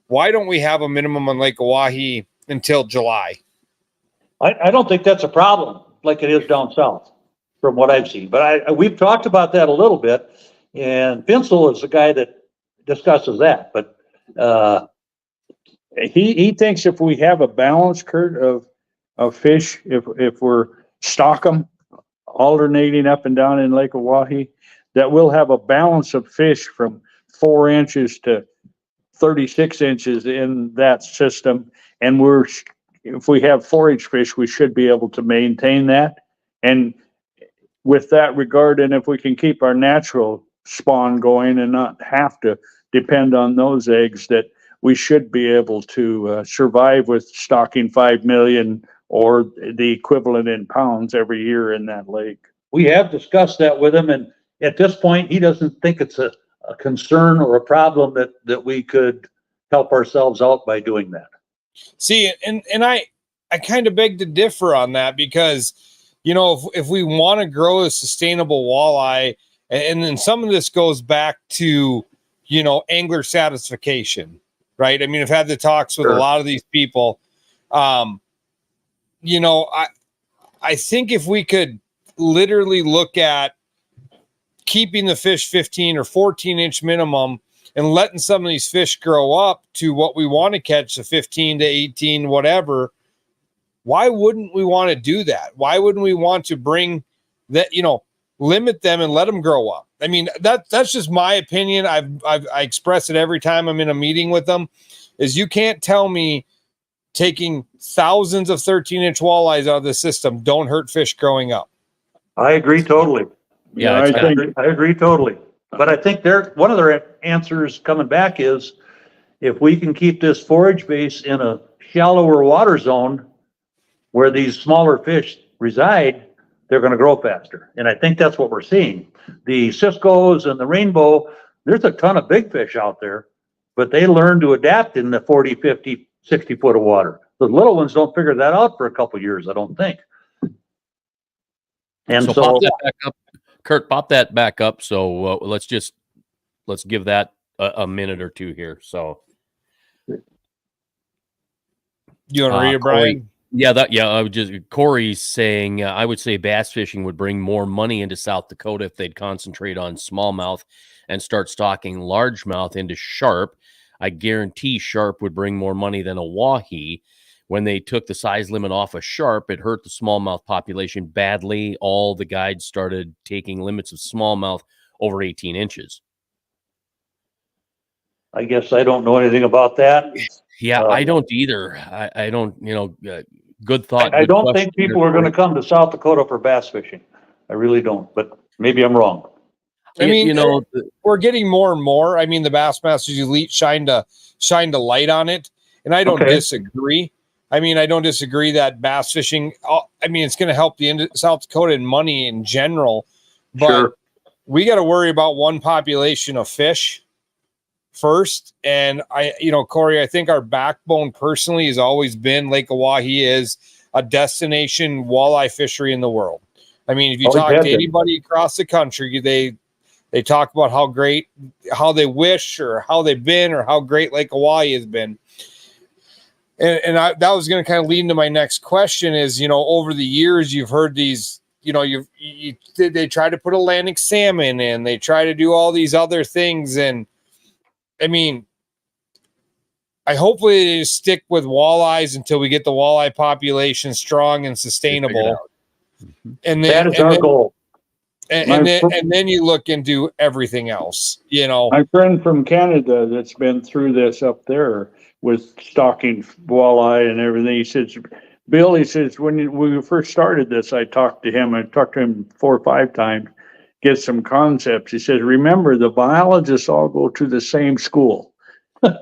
why don't we have a minimum on Lake Oahe until July? I don't think that's a problem like it is down south from what I've seen. But we've talked about that a little bit, and Pinsel is the guy that discusses that. But he thinks if we have a balance, Kurt, of fish, if we're stock them, alternating up and down in Lake Oahe, that we'll have a balance of fish from 4 inches to 36 inches in that system. And if we have 4-inch fish, we should be able to maintain that. And with that regard, and if we can keep our natural spawn going and not have to depend on those eggs, that we should be able to survive with stocking 5 million or the equivalent in pounds every year in that lake. We have discussed that with him, and at this point, he doesn't think it's a concern or a problem that we could help ourselves out by doing that. See, and I kind of beg to differ on that because, you know, if we want to grow a sustainable walleye, and then some of this goes back to, you know, angler satisfaction, right? I mean, I've had the talks with a lot of these people. You know, I think if we could literally look at keeping the fish 15 or 14-inch minimum and letting some of these fish grow up to what we want to catch, the 15 to 18, whatever, why wouldn't we want to do that? Why wouldn't we want to bring that, you know, limit them and let them grow up? I mean, that's just my opinion. I express it every time I'm in a meeting with them, is you can't tell me taking thousands of 13-inch walleyes out of the system don't hurt fish growing up. I agree totally. Yeah, I agree totally. But I think one of their answers coming back is if we can keep this forage base in a shallower water zone where these smaller fish reside, they're going to grow faster. And I think that's what we're seeing. The Cisco's and the Rainbow, there's a ton of big fish out there, but they learn to adapt in the 40, 50, 60 foot of water. The little ones don't figure that out for a couple of years, I don't think. And so pop that back up. Kurt, pop that back up. So let's give that a minute or two here. So you want to read it, Brian? I would just, Corey's saying, I would say bass fishing would bring more money into South Dakota if they'd concentrate on smallmouth and start stocking largemouth into sharp. I guarantee sharp would bring more money than a Oahe. When they took the size limit off of sharp, it hurt the smallmouth population badly. All the guides started taking limits of smallmouth over 18 inches. I guess I don't know anything about that. Yeah, I don't either. I don't, good thought. I don't think people are going to come to South Dakota for bass fishing. I really don't, but maybe I'm wrong. I mean, we're getting more and more. I mean, the Bassmasters Elite shined a light on it, and I don't disagree. I mean, I don't disagree that bass fishing, I mean, it's going to help the South Dakota in money in general, but we got to worry about one population of fish first. And Corey, I think our backbone personally has always been Lake Oahe is a destination walleye fishery in the world. I mean, if you talk to anybody across the country, they talk about how they wish or how they've been or how great Lake Oahe has been. And that was going to kind of lead into my next question is, over the years, you've heard these, they try to put Atlantic salmon in, they try to do all these other things. And I mean, hopefully they just stick with walleyes until we get the walleye population strong and sustainable. And then, that is our goal. And then you look into everything else, My friend from Canada that's been through this up there with stocking walleye and everything, he says, Bill, he says, when we first started this, I talked to him 4 or 5 times, get some concepts. He says, remember, the biologists all go to the same school.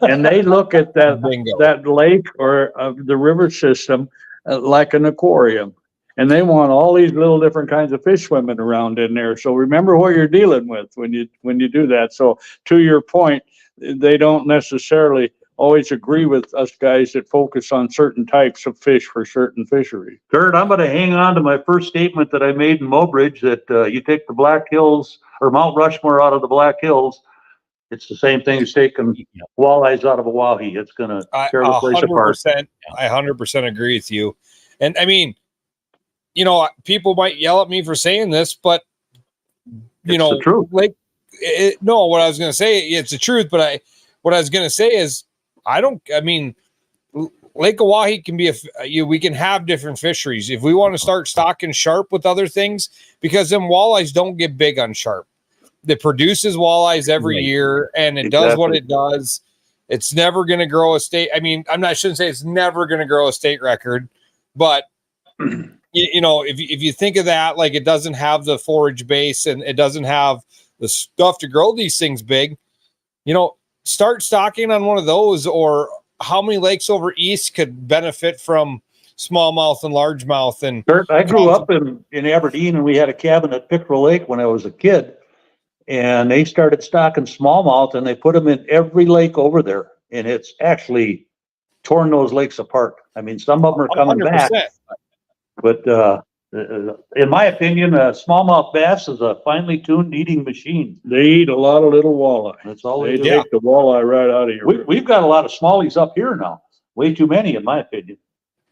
And they look at that lake or the river system like an aquarium. And they want all these little different kinds of fish swimming around in there. So remember what you're dealing with when you do that. So to your point, they don't necessarily always agree with us guys that focus on certain types of fish for certain fisheries. Kurt, I'm going to hang on to my first statement that I made in Mobridge that you take the Black Hills or Mount Rushmore out of the Black Hills. It's the same thing as taking walleyes out of Oahe. It's going to tear the place apart. I 100% agree with you. And I mean, people might yell at me for saying this, but the truth. What I was going to say, it's the truth, but what I was going to say is, Lake Oahe can be we can have different fisheries. If we want to start stocking sharp with other things, because them walleyes don't get big on sharp. It produces walleyes every year and it does what it does. It's never going to grow a state. I mean, I shouldn't say it's never going to grow a state record, but if you think of that, like it doesn't have the forage base and it doesn't have the stuff to grow these things big, start stocking on one of those. Or how many lakes over east could benefit from smallmouth and largemouth? And Kurt, I grew up in Aberdeen, and we had a cabin at Pickerel Lake when I was a kid, and they started stocking smallmouth, and they put them in every lake over there. And it's actually torn those lakes apart. I mean, some of them are coming 100%. back, but in my opinion, a smallmouth bass is a finely tuned eating machine. They eat a lot of little walleye. That's all They they do. take the walleye right out of your. We've got a lot of smallies up here now. Way too many, in my opinion.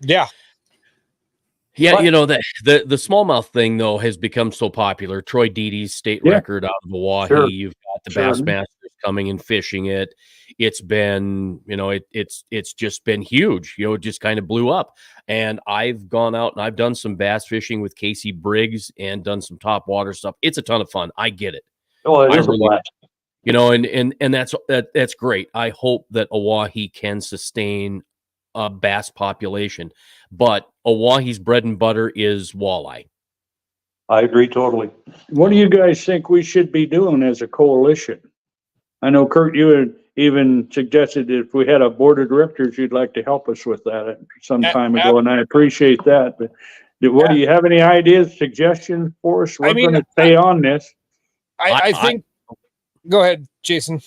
Yeah. Yeah, But- you know, the smallmouth thing though has become so popular. Troy Dede's state record out of Oahe. Sure. You've got the Bassmasters coming and fishing it. It's been, you know, it's just been huge. You know, it just kind of blew up. And I've gone out and I've done some bass fishing with Casey Briggs and done some top water stuff. It's a ton of fun. I get it. Oh, it I is a really- blast. You know, and that's great. I hope that Oahe can sustain a bass population, but Oahe's bread and butter is walleye. I agree totally. What do you guys think we should be doing as a coalition? I know, Kurt, you had even suggested if we had a board of directors, you'd like to help us with that some time ago, and I appreciate that. But what do you have any ideas, suggestions for us? We're going to stay on this. I think. Go ahead, Jason.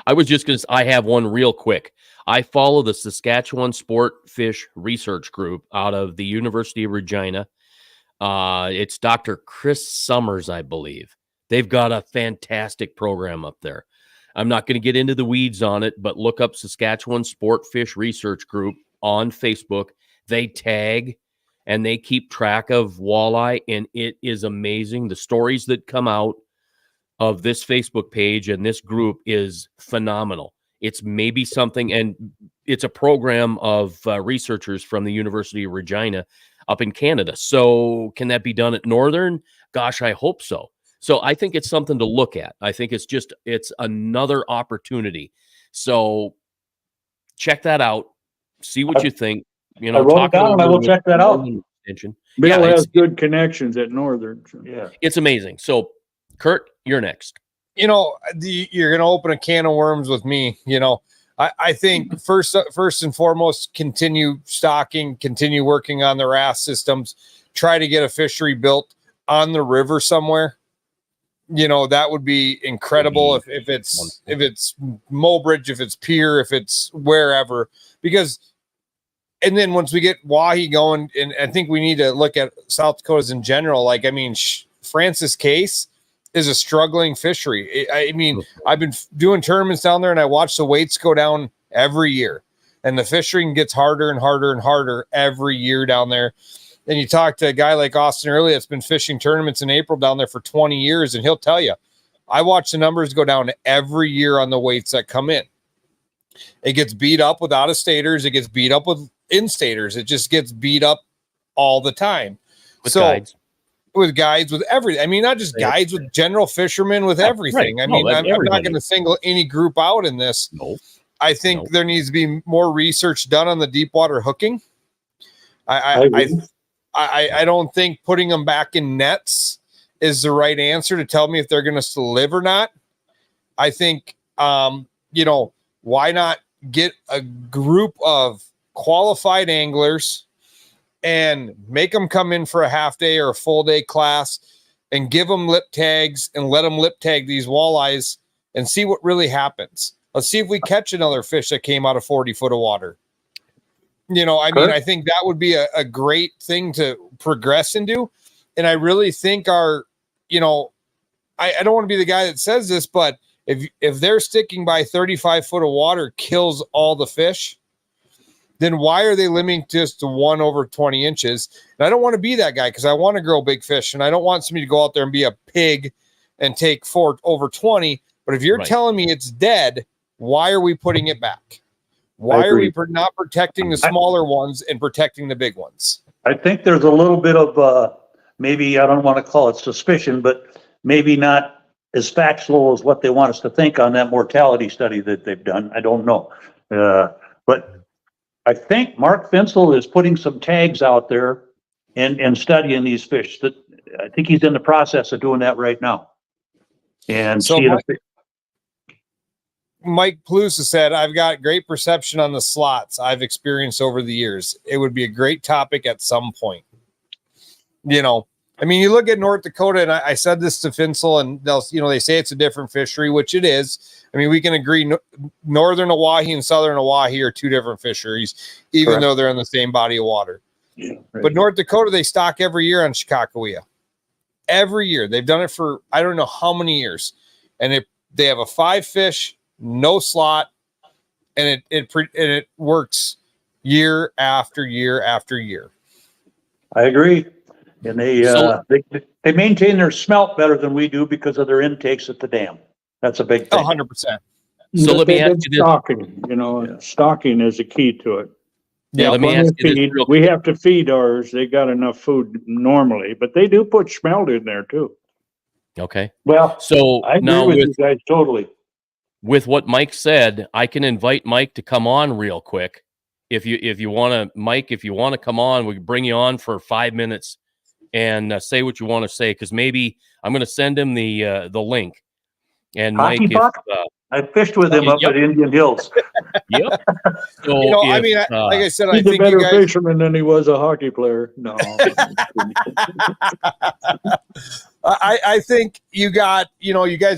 I was just going to. I have one real quick. I follow the Saskatchewan Sport Fish Research Group out of the University of Regina. It's Dr. Chris Summers, I believe. They've got a fantastic program up there. I'm not going to get into the weeds on it, but look up Saskatchewan Sport Fish Research Group on Facebook. They tag and they keep track of walleye, and it is amazing. The stories that come out of this Facebook page and this group is phenomenal. It's maybe something, and it's a program of researchers from the University of Regina up in Canada. So can that be done at Northern? Gosh, I hope so. So I think it's something to look at. I think it's another opportunity. So check that out. See what you think. You know, I wrote it down and I will check that out. Bill has good connections at Northern. So. Yeah. It's amazing. So Kurt, you're next. You know, you're going to open a can of worms with me. You know, I think first and foremost, continue stocking, continue working on the RAS systems, try to get a fishery built on the river somewhere. You know, that would be incredible if it's Mobridge, if it's Pier, if it's wherever, because, and then once we get Wahi going, and I think we need to look at South Dakotas in general. Like, I mean, Francis Case is a struggling fishery. I mean, I've been doing tournaments down there and I watch the weights go down every year, and the fishing gets harder and harder and harder every year down there. And you talk to a guy like Austin earlier that's been fishing tournaments in April down there for 20 years, and he'll tell you, I watch the numbers go down every year on the weights that come in. It gets beat up with out-of-staters. It gets beat up with in-staters. It just gets beat up all the time. With guides. With guides, with everything. I mean, not just guides, with general fishermen, with everything. Right. I mean, I'm not going to single any group out in this. No. I think there needs to be more research done on the deep water hooking. I don't think putting them back in nets is the right answer to tell me if they're going to live or not. I think, you know, why not get a group of qualified anglers and make them come in for a half day or a full day class and give them lip tags and let them lip tag these walleyes and see what really happens. Let's see if we catch another fish that came out of 40 foot of water. You know, I mean, I think that would be a great thing to progress into. And I really think our, you know, I don't want to be the guy that says this, but if they're sticking by 35 foot of water kills all the fish, then why are they limiting just to 1 over 20 inches? And I don't want to be that guy, because I want to grow big fish, and I don't want somebody to go out there and be a pig and take 4 over 20. But if you're telling me it's dead, why are we putting it back? Why are we not protecting the smaller ones and protecting the big ones? I think there's a little bit of maybe, I don't want to call it suspicion, but maybe not as factual as what they want us to think on that mortality study that they've done. I don't know. But I think Mark Finsel is putting some tags out there and studying these fish. That I think he's in the process of doing that right now. And so Mike Palouse said, I've got great perception on the slots I've experienced over the years. It would be a great topic at some point. You know, I mean, you look at North Dakota, and I said this to Finsel, and they say it's a different fishery, which it is. I mean, we can agree Northern Oahe and Southern Oahe are two different fisheries, even Correct. though they're in the same body of water. Yeah, right. But North Dakota, they stock every year on Chicagoia. Every year. They've done it for I don't know how many years. And they have a 5 fish, no slot, and it works year after year after year. I agree. And So- they maintain their smelt better than we do because of their intakes at the dam. That's a big thing. 100%. So let me They've ask been you this. stocking, stocking is a key to it. Yeah, let me when ask they you this feed, real we have to feed ours. They got enough food normally, but they do put smelt in there too. Okay. Well, So I agree now with you guys totally. with what Mike said, I can invite Mike to come on real quick. If you want to, Mike, if you want to come on, we can bring you on for 5 minutes and say what you want to say. Because maybe I'm going to send him the link. And Hockey Mike, puck? I fished with him up Yep. at Indian Hills. Yep. So You know, I if, mean, like I said, I He's a think you better guys. fisherman than he was a hockey player. No. I think you guys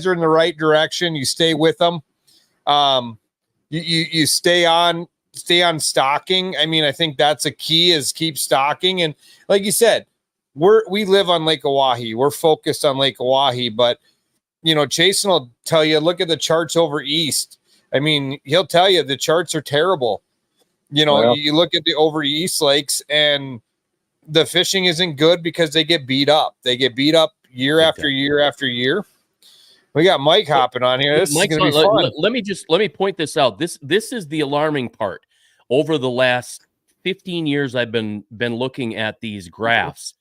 are in the right direction. You stay with them. You stay on stocking. I mean, I think that's a key is keep stocking. And like you said, we live on Lake Oahe. We're focused on Lake Oahe, but Jason will tell you, look at the charts over east. I mean, he'll tell you the charts are terrible. Well, you look at the over east lakes and the fishing isn't good because they get beat up. They get beat up year after year after year. We got Mike hopping on here. This is going to be fun. Let me point this out. This is the alarming part. Over the last 15 years, I've been looking at these graphs.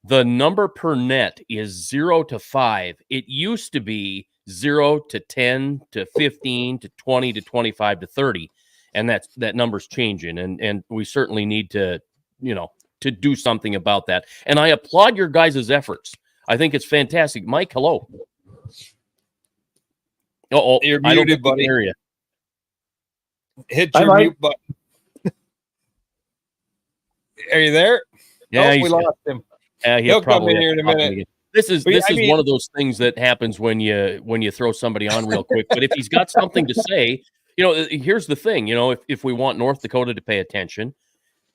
The number per net is 0 to 5. It used to be 0 to 10 to 15 to 20 to 25 to 30, and that number's changing. And we certainly need to to do something about that. And I applaud your guys' efforts. I think it's fantastic. Mike, hello. Oh, You're I don't muted, think we can buddy. hear you. Hit Hi, your Mike. mute button. Are you there? Yeah, we lost him. He'll He'll come probably in here have in a to pop minute. again. This is But, I mean- one of those things that happens when you throw somebody on real quick. But if he's got something to say, here's the thing. If we want North Dakota to pay attention,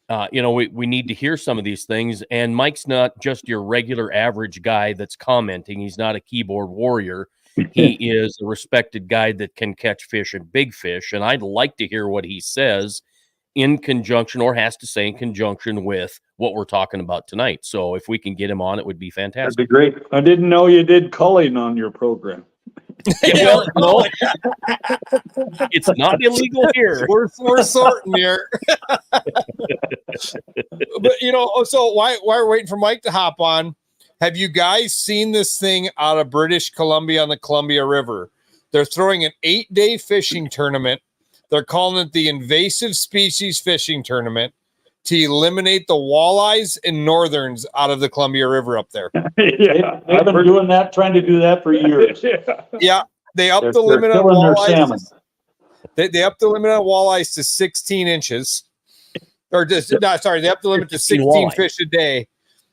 we need to hear some of these things. And Mike's not just your regular average guy that's commenting. He's not a keyboard warrior. He is a respected guy that can catch fish and big fish. And I'd like to hear what he says in conjunction, or has to say in conjunction with what we're talking about tonight. So if we can get him on, it would be That'd fantastic. be great. I didn't know you did culling on your program. Yeah, well, no, it's not illegal here. We're sorting here. But so while we're waiting for Mike to hop on, have you guys seen this thing out of British Columbia on the Columbia River? They're throwing an 8-day fishing tournament. They're calling it the Invasive Species Fishing Tournament to eliminate the walleyes and northerns out of the Columbia River up there. Yeah. I've been trying to do that for years. Yeah, they upped They're the limit on killing their walleyes. salmon. They upped the limit on walleyes to 16 inches. They upped the limit to 16 walleye. fish a day.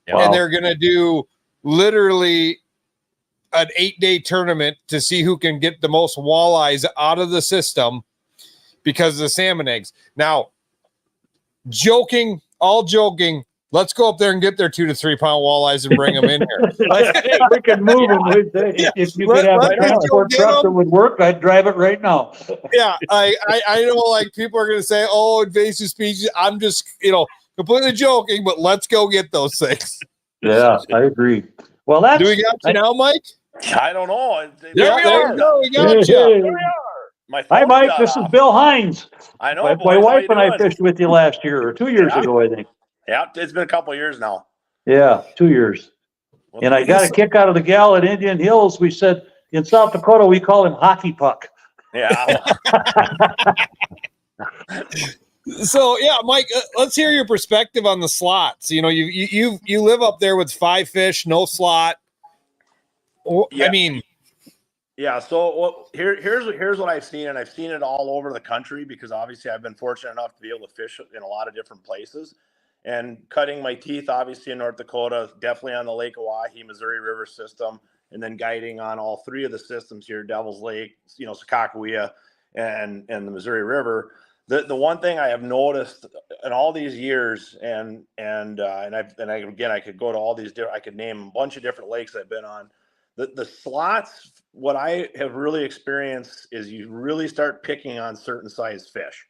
Yeah. And they're going to do literally an 8-day tournament to see who can get the most walleyes out of the system because of the salmon eggs. Now, all joking, let's go up there and get their 2 to 3 pound walleyes and bring them in here. We can move them. If you could have a transport truck that would work, I'd drive it right now. Yeah, I know, like, people are going to say, oh, invasive species. I'm just, completely joking, but let's go get those things. Yeah, I agree. Well, Do we got you now, Mike? I don't know. There we go. We got you. There we are. My Hi, phone Mike. got This is off. Bill Hines. I know. My boys. How wife you and I doing? fished with you last year or 2 years Yeah. ago, I think. Yeah, it's been a couple of years now. Yeah, 2 years. Well, And I got a kick out of the gal at Indian Hills. We said in South Dakota we call him hockey puck. Yeah. So yeah, Mike, let's hear your perspective on the slots. You live up there with 5 fish, no slot. Yeah. I mean, Yeah, so here's what I've seen, and I've seen it all over the country because obviously I've been fortunate enough to be able to fish in a lot of different places. and cutting my teeth, obviously in North Dakota, definitely on the Lake Oahe, Missouri River system, and then guiding on all three of the systems here, Devil's Lake, Sakakawea, and the Missouri River. The one thing I have noticed in all these years, and I could go to all these different, I could name a bunch of different lakes I've been on. The slots, what I have really experienced is you really start picking on certain size fish.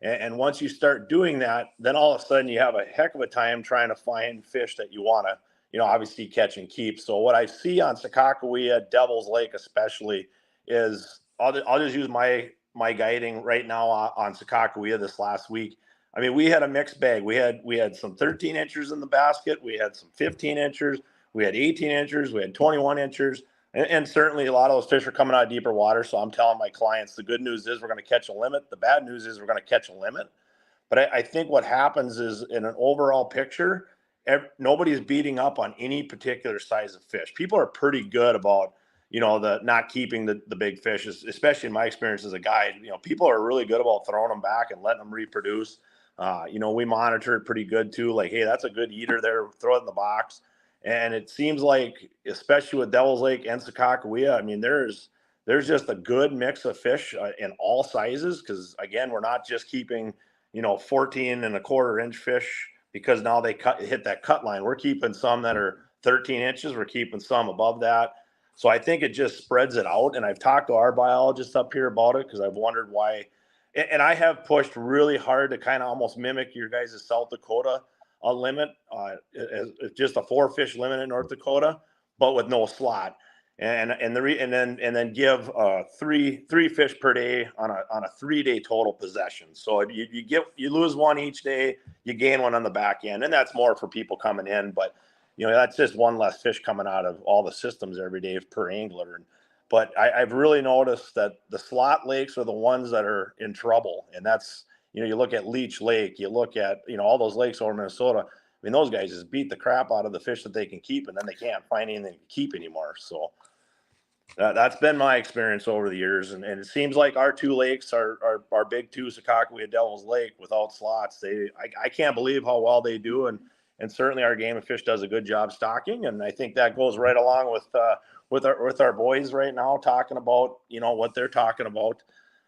And once you start doing that, then all of a sudden you have a heck of a time trying to find fish that you want to, obviously catch and keep. So what I see on Sakakawea, Devil's Lake especially, is I'll just use my guiding right now on Sakakawea this last week. I mean, we had a mixed bag. We had some 13 inchers in the basket. We had some 15 inchers. We had 18 inchers. We had 21 inchers. And certainly a lot of those fish are coming out of deeper water. So I'm telling my clients, the good news is we're going to catch a limit. The bad news is we're going to catch a limit. But I think what happens is in an overall picture, nobody's beating up on any particular size of fish. People are pretty good about, the not keeping the big fish, especially in my experience as a guide. People are really good about throwing them back and letting them reproduce. We monitor it pretty good too. Like, hey, that's a good eater there. Throw it in the box. And it seems like, especially with Devil's Lake and Sakakawea, I mean, there's just a good mix of fish in all sizes. Because again, we're not just keeping, 14.25-inch fish because now they hit that cut line. We're keeping some that are 13 inches. We're keeping some above that. So I think it just spreads it out. And I've talked to our biologists up here about it because I've wondered why. And I have pushed really hard to kind of almost mimic your guys' South Dakota a limit, just a 4-fish limit in North Dakota, but with no slot, and then give 3 fish per day on a 3-day total possession. So you lose one each day, you gain one on the back end, and that's more for people coming in. But that's just one less fish coming out of all the systems every day per angler. But I've really noticed that the slot lakes are the ones that are in trouble, and that's. You look at Leech Lake, you look at, all those lakes over Minnesota. I mean, those guys just beat the crap out of the fish that they can keep, and then they can't find anything to keep anymore. So that's been my experience over the years. And it seems like our 2 lakes, our big 2, Sakakawea, Devil's Lake, without slots, I can't believe how well they do. And certainly our Game and Fish does a good job stocking. And I think that goes right along with our boys right now talking about, what they're talking about.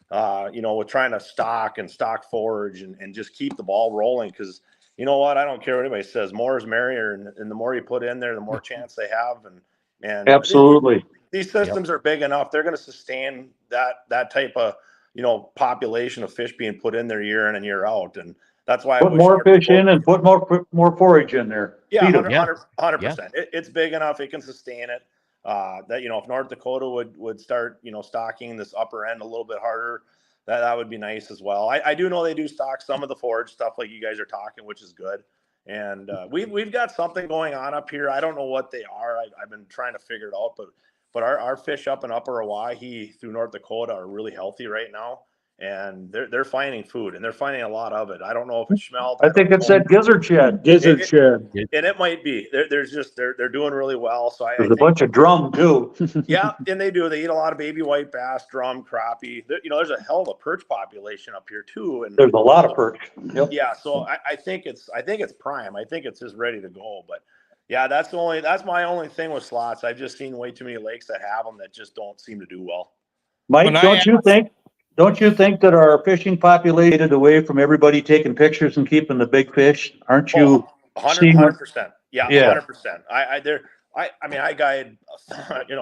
With trying to stock forage and just keep the ball rolling. Because you know what, I don't care what anybody says, more is merrier, and the more you put in there, the more chance they have. And Absolutely. These systems are big enough; they're going to sustain that type of population of fish being put in there year in and year out. And that's why Put more fish in and put more forage in there. Yeah, 100%. It's big enough; it can sustain it. That if North Dakota would start stocking this upper end a little bit harder, that would be nice as well. I do know they do stock some of the forage stuff like you guys are talking, which is good. And we've got something going on up here. I don't know what they are. I've been trying to figure it out, but our fish up in Upper Oahe through North Dakota are really healthy right now. And they're finding food, and they're finding a lot of it. I don't know if it's smelt. I think it's that gizzard shed. Gizzard shed. And it might be. They're doing really well. So There's a bunch of drum too. Yeah, and they do. They eat a lot of baby white bass, drum, crappie. There's a hell of a perch population up here too. And there's a lot of perch. Yep. Yeah, so I think it's prime. I think it's just ready to go. But yeah, that's my only thing with slots. I've just seen way too many lakes that have them that just don't seem to do well. Mike, don't you think that our fishing populated away from everybody taking pictures and keeping the big fish? Aren't you? 100%. Yeah, 100%. I guide,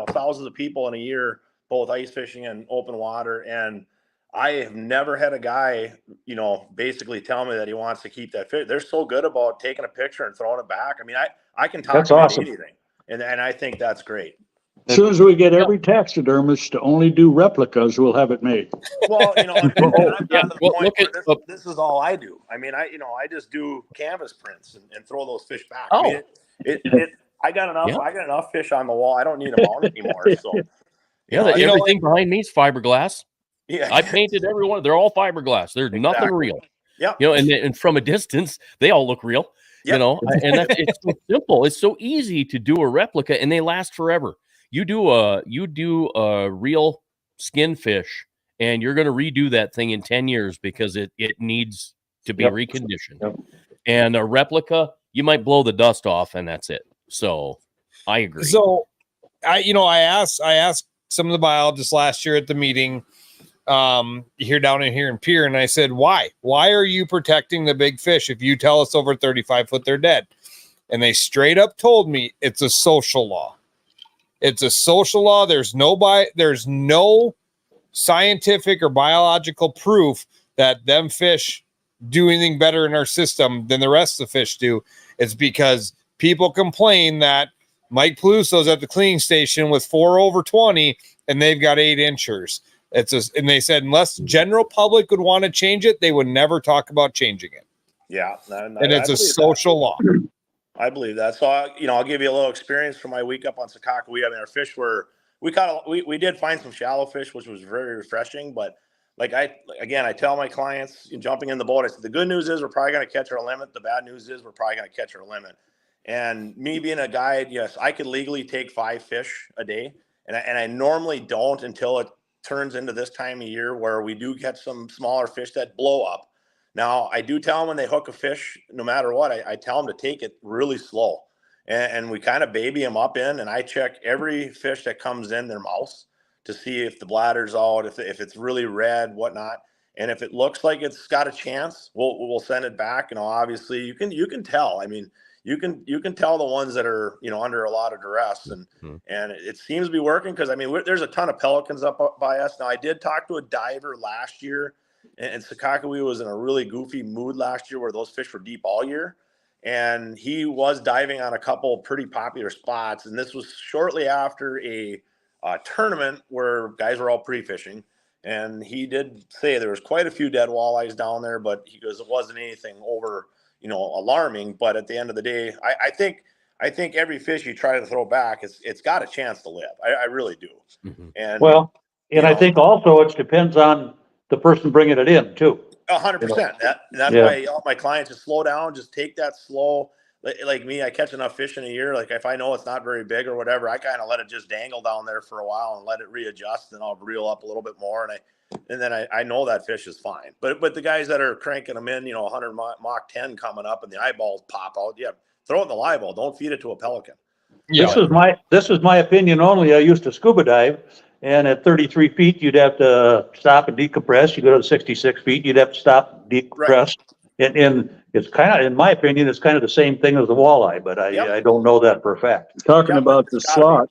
thousands of people in a year, both ice fishing and open water. And I have never had a guy, basically tell me that he wants to keep that fish. They're so good about taking a picture and throwing it back. I mean, I can talk about anything. And I think that's great. As soon as we get every taxidermist to only do replicas, we'll have it made. Well, this is all I do. I mean, I just do canvas prints and throw those fish back. Oh. I mean, I got enough. Yeah. I got enough fish on the wall. I don't need them on anymore. So, everything behind me is fiberglass. Yeah, I painted every one. They're all fiberglass. There's nothing real. Yeah, and from a distance, they all look real. Yep. And it's so simple. It's so easy to do a replica, and they last forever. You do a real skin fish, and you're going to redo that thing in 10 years because it needs to be reconditioned. Yep. And a replica, you might blow the dust off, and that's it. So I agree. So I asked some of the biologists last year at the meeting here down in here in Pier, and I said, why are you protecting the big fish? If you tell us over 35 foot, they're dead. And they straight up told me it's a social law. It's a social law. There's no scientific or biological proof that them fish do anything better in our system than the rest of the fish do. It's because people complain that Mike Peluso's at the cleaning station with 4 over 20 and they've got 8 inchers. And they said, unless the general public would want to change it, they would never talk about changing it. Yeah. And it's a social law. I believe that. So, I'll give you a little experience from my week up on Sakakawea. I mean, our fish we did find some shallow fish, which was very refreshing. But I tell my clients jumping in the boat, I said, the good news is we're probably going to catch our limit. The bad news is we're probably going to catch our limit. And me being a guide, yes, I could legally take 5 fish a day. And I normally don't until it turns into this time of year where we do catch some smaller fish that blow up. Now, I do tell them when they hook a fish, no matter what, I tell them to take it really slow. And we kind of baby them up in, and I check every fish that comes in their mouth to see if the bladder's out, if it's really red, whatnot. And if it looks like it's got a chance, we'll send it back. Obviously you can tell. I mean, you can tell the ones that are, under a lot of duress, and it seems to be working because, I mean, there's a ton of pelicans up by us. Now, I did talk to a diver last year, and Sakakawea was in a really goofy mood last year where those fish were deep all year. And he was diving on a couple pretty popular spots. And this was shortly after a tournament where guys were all pre-fishing. And he did say there was quite a few dead walleyes down there, but he goes, it wasn't anything over, alarming. But at the end of the day, I think every fish you try to throw back, it's got a chance to live. I really do. Mm-hmm. And I think also it depends on the person bringing it in too. 100%. That's why all my clients just slow down, just take that slow. Like me, I catch enough fish in a year. Like if I know it's not very big or whatever, I kind of let it just dangle down there for a while and let it readjust, and I'll reel up a little bit more. And then I know that fish is fine. But the guys that are cranking them in, 100 Mach 10 coming up and the eyeballs pop out, throw it in the live ball. Don't feed it to a pelican. Yeah. This is my opinion only. I used to scuba dive, and at 33 feet, you'd have to stop and decompress. You go to 66 feet, you'd have to stop, decompress. Right. And it's kind of, in my opinion, it's kind of the same thing as the walleye, but I don't know that for a fact. Talking about the slot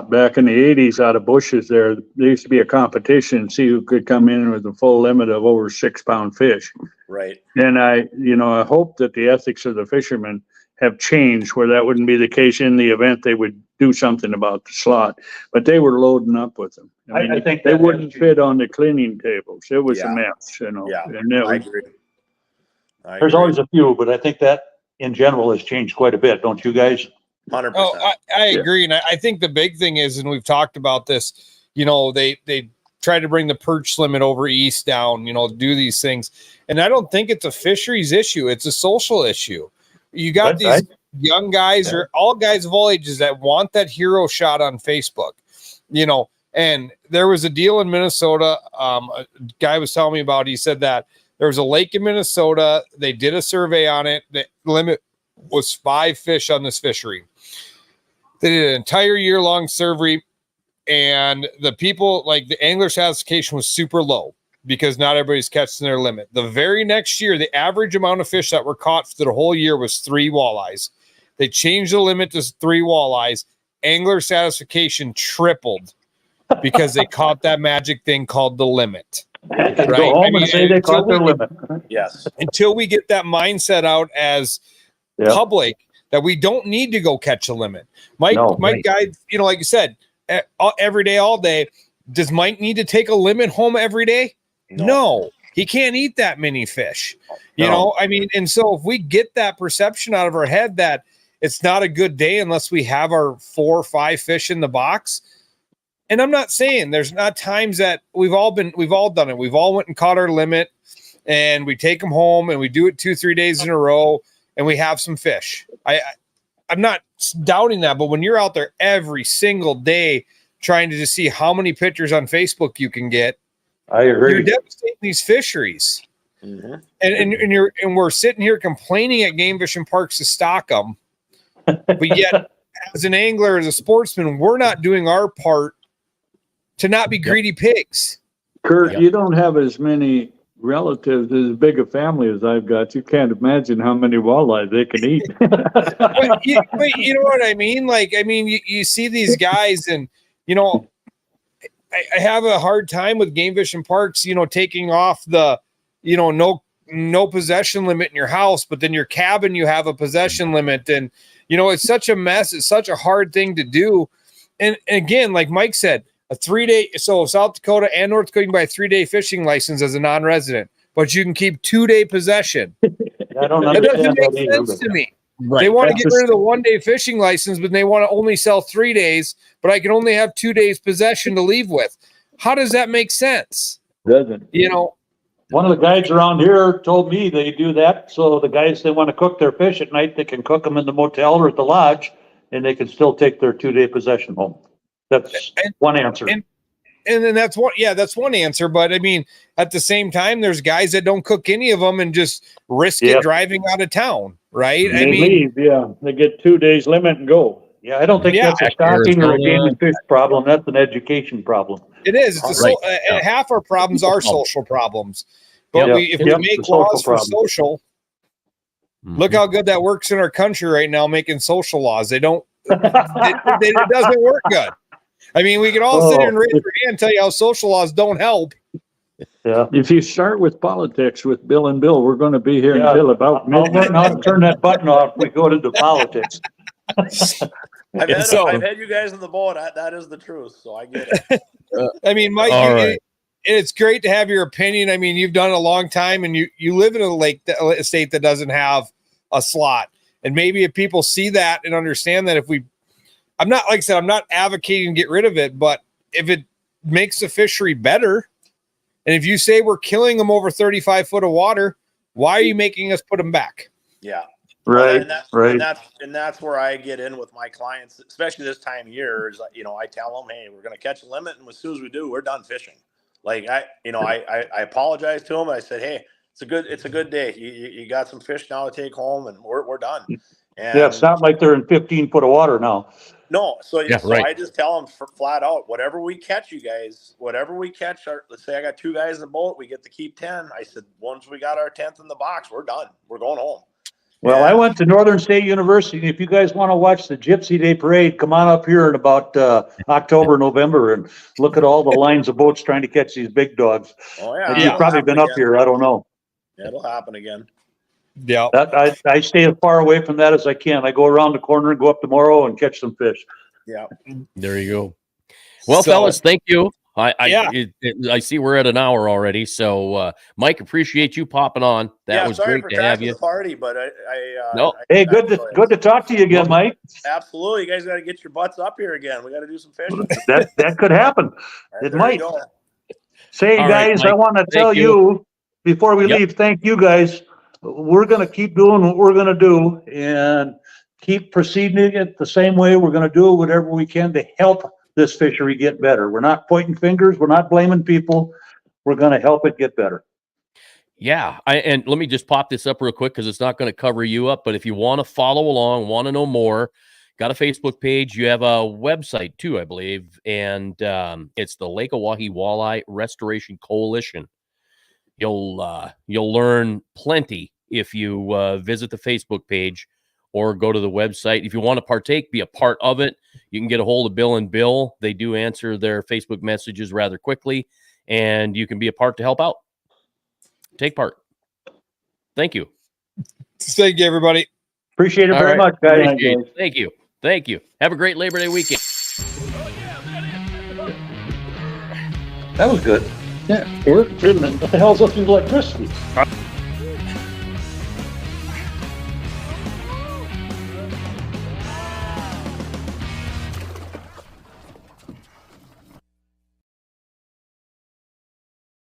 back in the 80s out of bushes there used to be a competition, see who could come in with a full limit of over 6 pound fish. Right. And I hope that the ethics of the fishermen have changed where that wouldn't be the case. In the event they would do something about the slot, but they were loading up with them. I think they wouldn't fit on the cleaning tables. It was a mess, Yeah, and I agree. There's always a few, but I think that in general has changed quite a bit. Don't you guys? 100%. Oh, I agree. And I think the big thing is, and we've talked about this, they try to bring the perch limit over east down, do these things. And I don't think it's a fisheries issue. It's a social issue. You got these young guys or all guys of all ages that want that hero shot on Facebook, and there was a deal in Minnesota. A guy was telling me about, he said that there was a lake in Minnesota. They did a survey on it. The limit was 5 fish on this fishery. They did an entire year-long survey, and the people, like the angler satisfaction was super low because not everybody's catching their limit. The very next year, the average amount of fish that were caught for the whole year was 3 walleyes. They changed the limit to 3 walleyes. Angler satisfaction tripled because they caught that magic thing called the limit. Right? Go home and say they caught their limit. Yes. Until we get that mindset out as public that we don't need to go catch a limit. Mike guides, like you said, every day, all day. Does Mike need to take a limit home every day? No. He can't eat that many fish. And so if we get that perception out of our head that it's not a good day unless we have our 4 or 5 fish in the box. And I'm not saying there's not times that we've all done it. We've all went and caught our limit, and we take them home and we do it 2-3 days in a row and we have some fish. I'm not doubting that, but when you're out there every single day trying to just see how many pictures on Facebook you can get, I agree. You're devastating these fisheries. and we're sitting here complaining at game fishing parks to stock them, but yet as an angler, as a sportsman, we're not doing our part to not be greedy pigs. Kurt, you don't have as many relatives, as big a family as I've got. You can't imagine how many walleye they can eat. but you know what I mean? Like, I mean, you see these guys, and you know, I have a hard time with game fishing parks, you know, taking off the, you know, no possession limit in your house, but then your cabin, you have a possession limit, and you know, it's such a mess. It's such a hard thing to do. And again, like Mike said, a 3-day, so South Dakota and North Dakota, you can buy a 3-day fishing license as a non-resident, but you can keep 2-day possession. I don't That understand doesn't make sense to me. Right. They want to get rid of the 1-day fishing license, but they want to only sell 3 days, but I can only have 2 days possession to leave with. How does that make sense? Doesn't. You know, one of the guides around here told me they do that. So the guys, they want to cook their fish at night, they can cook them in the motel or at the lodge, and they can still take their 2-day possession home. That's one answer. And then that's one answer. But I mean, at the same time, there's guys that don't cook any of them and just risk it driving out of town, right? They leave, they get 2 days limit and go. Yeah, I don't think that's a stocking or a game and fish problem. That's an education problem. It is. It's half our problems are social problems. But if we make laws for social, look how good that works in our country right now, making social laws. They don't. It doesn't work good. I mean, we can all sit here and raise our hand and tell you how social laws don't help. Yeah. If you start with politics with Bill and Bill, we're going to be here until about midnight. I'll learn how to turn that button off when we go into politics. I've had you guys in the boat. That is the truth. So I get it. I mean, Mike, it's great to have your opinion. I mean, you've done it a long time, and you live in a state that doesn't have a slot. And maybe if people see that and understand that I'm not advocating to get rid of it, but if it makes the fishery better, and if you say we're killing them over 35 foot of water, why are you making us put them back? Yeah. Right. And that's where I get in with my clients, especially this time of year, is, you know, I tell them, hey, we're going to catch a limit. And as soon as we do, we're done fishing. Like I apologize to them. I said, hey, it's a good day. You got some fish now to take home, and we're done. And it's not like they're in 15 foot of water now. No. So I just tell them flat out, whatever we catch, you guys, let's say I got 2 guys in the boat, we get to keep 10. I said, once we got our 10th in the box, we're done. We're going home. Well, I went to Northern State University. If you guys want to watch the Gypsy Day Parade, come on up here in about October, November, and look at all the lines of boats trying to catch these big dogs. Oh, yeah. You've probably been up here. I don't know. Yeah, it'll happen again. Yeah. I stay as far away from that as I can. I go around the corner and go up tomorrow and catch some fish. Yeah. There you go. Well, fellas, thank you. I see we're at an hour already. So, Mike, appreciate you popping on. That was great to have you. The party, but good to talk to you again, Mike. Absolutely, you guys got to get your butts up here again. We got to do some fishing. That could happen. It might. Say, all guys, right, I want to tell you before we leave. Thank you, guys. We're going to keep doing what we're going to do and keep proceeding it the same way. We're going to do whatever we can to help this fishery get better. We're not pointing fingers. We're not blaming people. We're going to help it get better. Yeah. And let me just pop this up real quick because it's not going to cover you up. But if you want to follow along, want to know more, got a Facebook page. You have a website too, I believe. And it's the Lake Oahe Walleye Restoration Coalition. You'll learn plenty if you visit the Facebook page or go to the website. If you want to partake, be a part of it, you can get a hold of Bill and Bill. They do answer their Facebook messages rather quickly, and you can be a part to help out. Take part. Thank you. Thank you, everybody. Appreciate it very much, guys. Thank you. Thank you. Have a great Labor Day weekend. That was good. Yeah, we're what the hell's up with electricity?